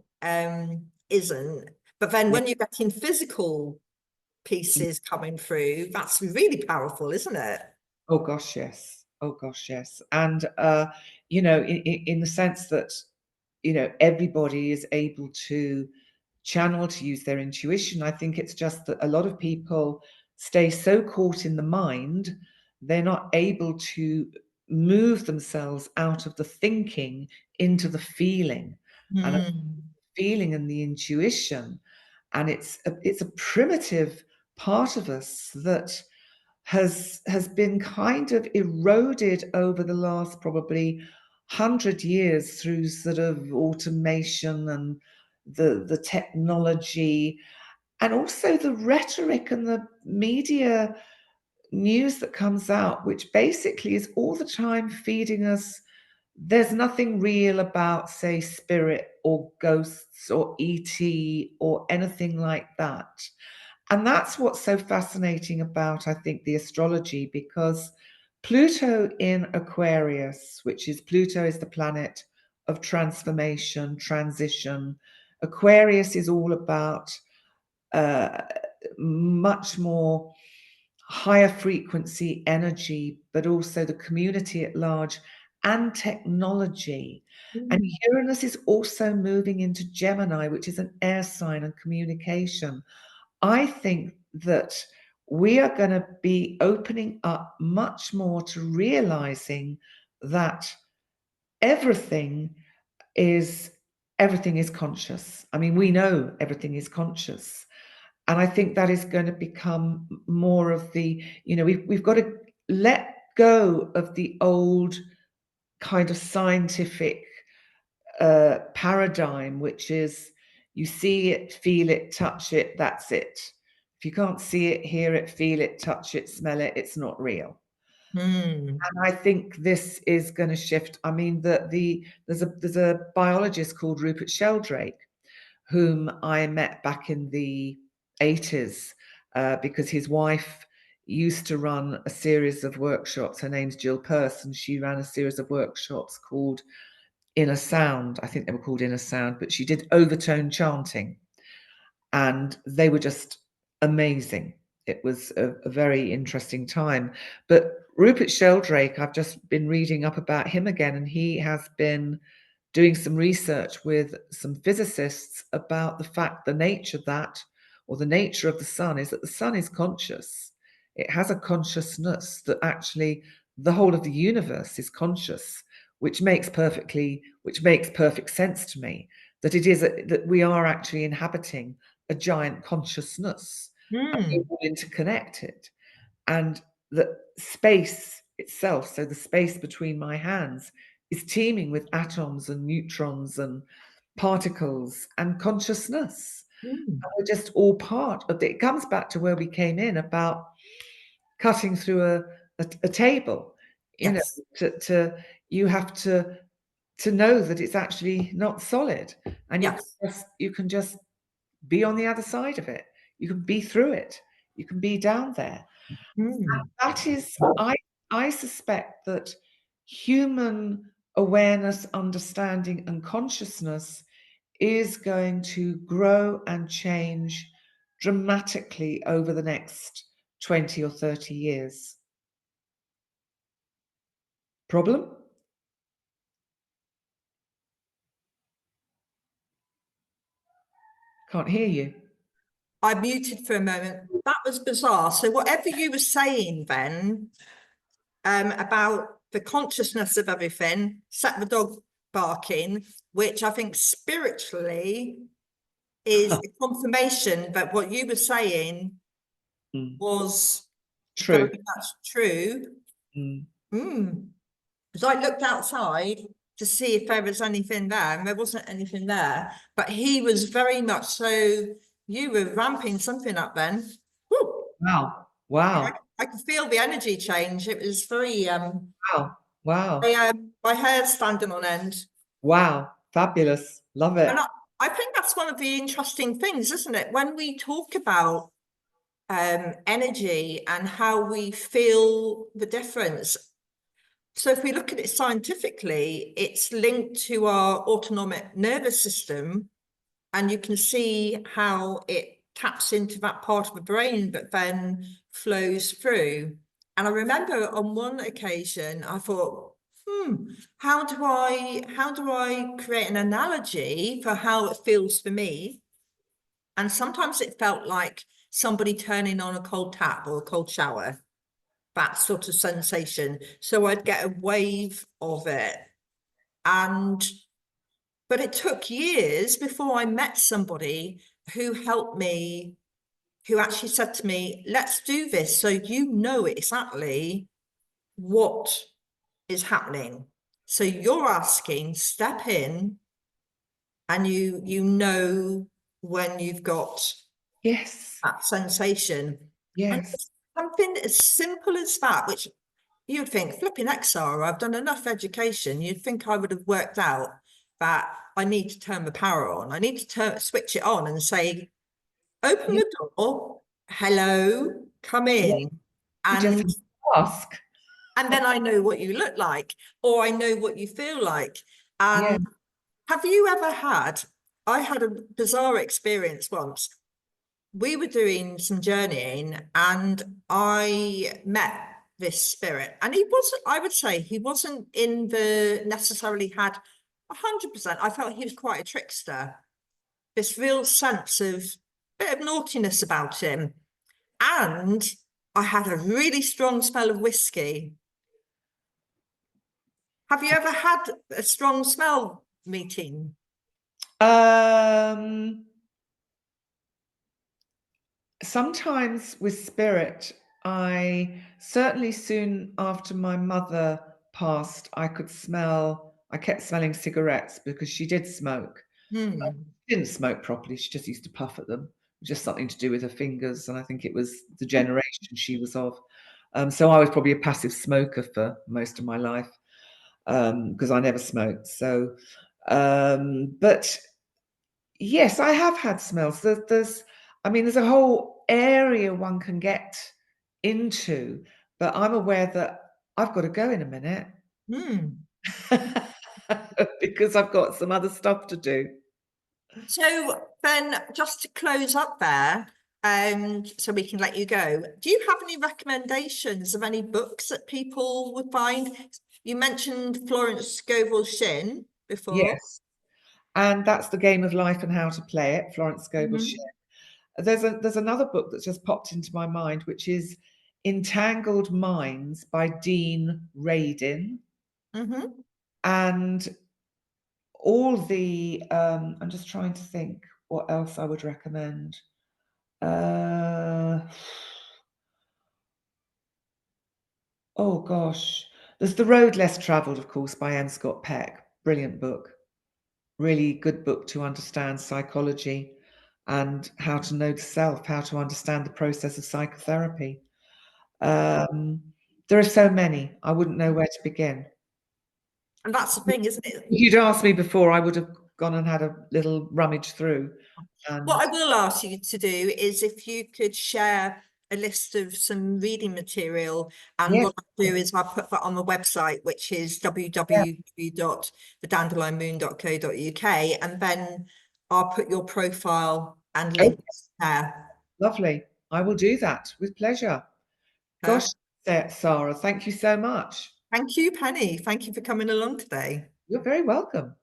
isn't. But then when you're getting physical pieces coming through, that's really powerful, isn't it? Oh gosh, yes. Oh gosh, yes. And in the sense that everybody is able to channel, to use their intuition. I think it's just that a lot of people stay so caught in the mind, they're not able to move themselves out of the thinking into the feeling, and the feeling and the intuition. And it's a primitive part of us that has been kind of eroded over the last probably 100 years through sort of automation and the technology, and also the rhetoric and the media news that comes out, which basically is all the time feeding us there's nothing real about, say, spirit or ghosts or ET or anything like that. And that's what's so fascinating about, I think, the astrology, because Pluto in Aquarius, which is Pluto is the planet of transformation, transition. Aquarius is all about much more higher frequency energy, but also the community at large and technology. And Uranus is also moving into Gemini, which is an air sign and communication. I think that we are going to be opening up much more to realizing that everything is conscious. I mean, we know everything is conscious. And I think that is going to become more of the, we've got to let go of the old kind of scientific paradigm, which is you see it, feel it, touch it, that's it. If you can't see it, hear it, feel it, touch it, smell it, it's not real. And I think this is going to shift. I mean, there's a biologist called Rupert Sheldrake, whom I met back in the 80s because his wife used to run a series of workshops. Her name's Jill Peirce, and she ran a series of workshops called Inner Sound. I think they were called Inner Sound, but she did overtone chanting, and they were just amazing. It was a very interesting time. But Rupert Sheldrake, I've just been reading up about him again, and he has been doing some research with some physicists about the fact, the nature of that, or the nature of the sun, is that the sun is conscious. It has a consciousness, that actually the whole of the universe is conscious, which makes perfect sense to me, that it is that we are actually inhabiting a giant consciousness, and we're all interconnected, and the space itself, so the space between my hands, is teeming with atoms and neutrons and particles and consciousness. And we're just all part of it. It comes back to where we came in about cutting through a table. Yes. You have to know that it's actually not solid, and you can just be on the other side of it. You can be through it. You can be down there. That is, I suspect that human awareness, understanding, and consciousness is going to grow and change dramatically over the next 20 or 30 years. Problem? Can't hear you. I muted for a moment. That was bizarre. So whatever you were saying then about the consciousness of everything, set the dog barking, which I think spiritually is a confirmation that what you were saying was True. very much true. Because I looked outside to see if there was anything there, and there wasn't anything there. But he was very much so. You were ramping something up then. Woo. Wow. Wow. I could feel the energy change. It was very Wow. Wow. my hair standing on end. Wow. Fabulous. Love it. And I think that's one of the interesting things, isn't it? When we talk about energy and how we feel the difference. So if we look at it scientifically, it's linked to our autonomic nervous system, and you can see how it taps into that part of the brain that then flows through. And I remember on one occasion, I thought, how do I create an analogy for how it feels for me? And sometimes it felt like somebody turning on a cold tap or a cold shower, that sort of sensation. So I'd get a wave of it. But it took years before I met somebody who helped me, who actually said to me, let's do this so you know exactly what is happening. So you're asking, step in, and you know when you've got Yes. that sensation. Yes. And something as simple as that, which you'd think, flipping heck, Sarah, I've done enough education. You'd think I would have worked out that I need to turn the power on. I need to switch it on and say, open Yeah. the door, hello, come in. You just And ask. then I know what you look like, or I know what you feel like. Yeah. And have you ever I had a bizarre experience once. We were doing some journeying and I met this spirit, and he wasn't, I would say he wasn't in the necessarily had 100%. I felt he was quite a trickster, this real sense of bit of naughtiness about him. And I had a really strong smell of whiskey. Have you ever had a strong smell meeting? Sometimes with spirit, I certainly soon after my mother passed, I kept smelling cigarettes because she did smoke. Hmm. She didn't smoke properly, she just used to puff at them, just something to do with her fingers, and I think it was the generation she was of. So I was probably a passive smoker for most of my life, because I never smoked. So, but yes, I have had smells. There's a whole area one can get into, but I'm aware that I've got to go in a minute because I've got some other stuff to do. So then, just to close up there, so we can let you go, do you have any recommendations of any books that people would find? You mentioned Florence Scovel Shinn before. Yes, and that's The Game of Life and How to Play It, Florence Scovel Shinn. There's another book that's just popped into my mind, which is Entangled Minds by Dean Radin. And all the I'm just trying to think what else I would recommend. Oh gosh, there's The Road Less Travelled, of course, by Anne Scott Peck. Brilliant book, really good book to understand psychology and how to know the self, how to understand the process of psychotherapy. There are so many, I wouldn't know where to begin. And that's the thing, isn't it? If you'd asked me before, I would have gone and had a little rummage through. What I will ask you to do is if you could share a list of some reading material, and Yes. what I'll do is I'll put that on the website, which is www.thedandelinemoon.co.uk, and then I'll put your profile and links there. Lovely. I will do that with pleasure. Gosh, Sara, thank you so much. Thank you, Penny. Thank you for coming along today. You're very welcome.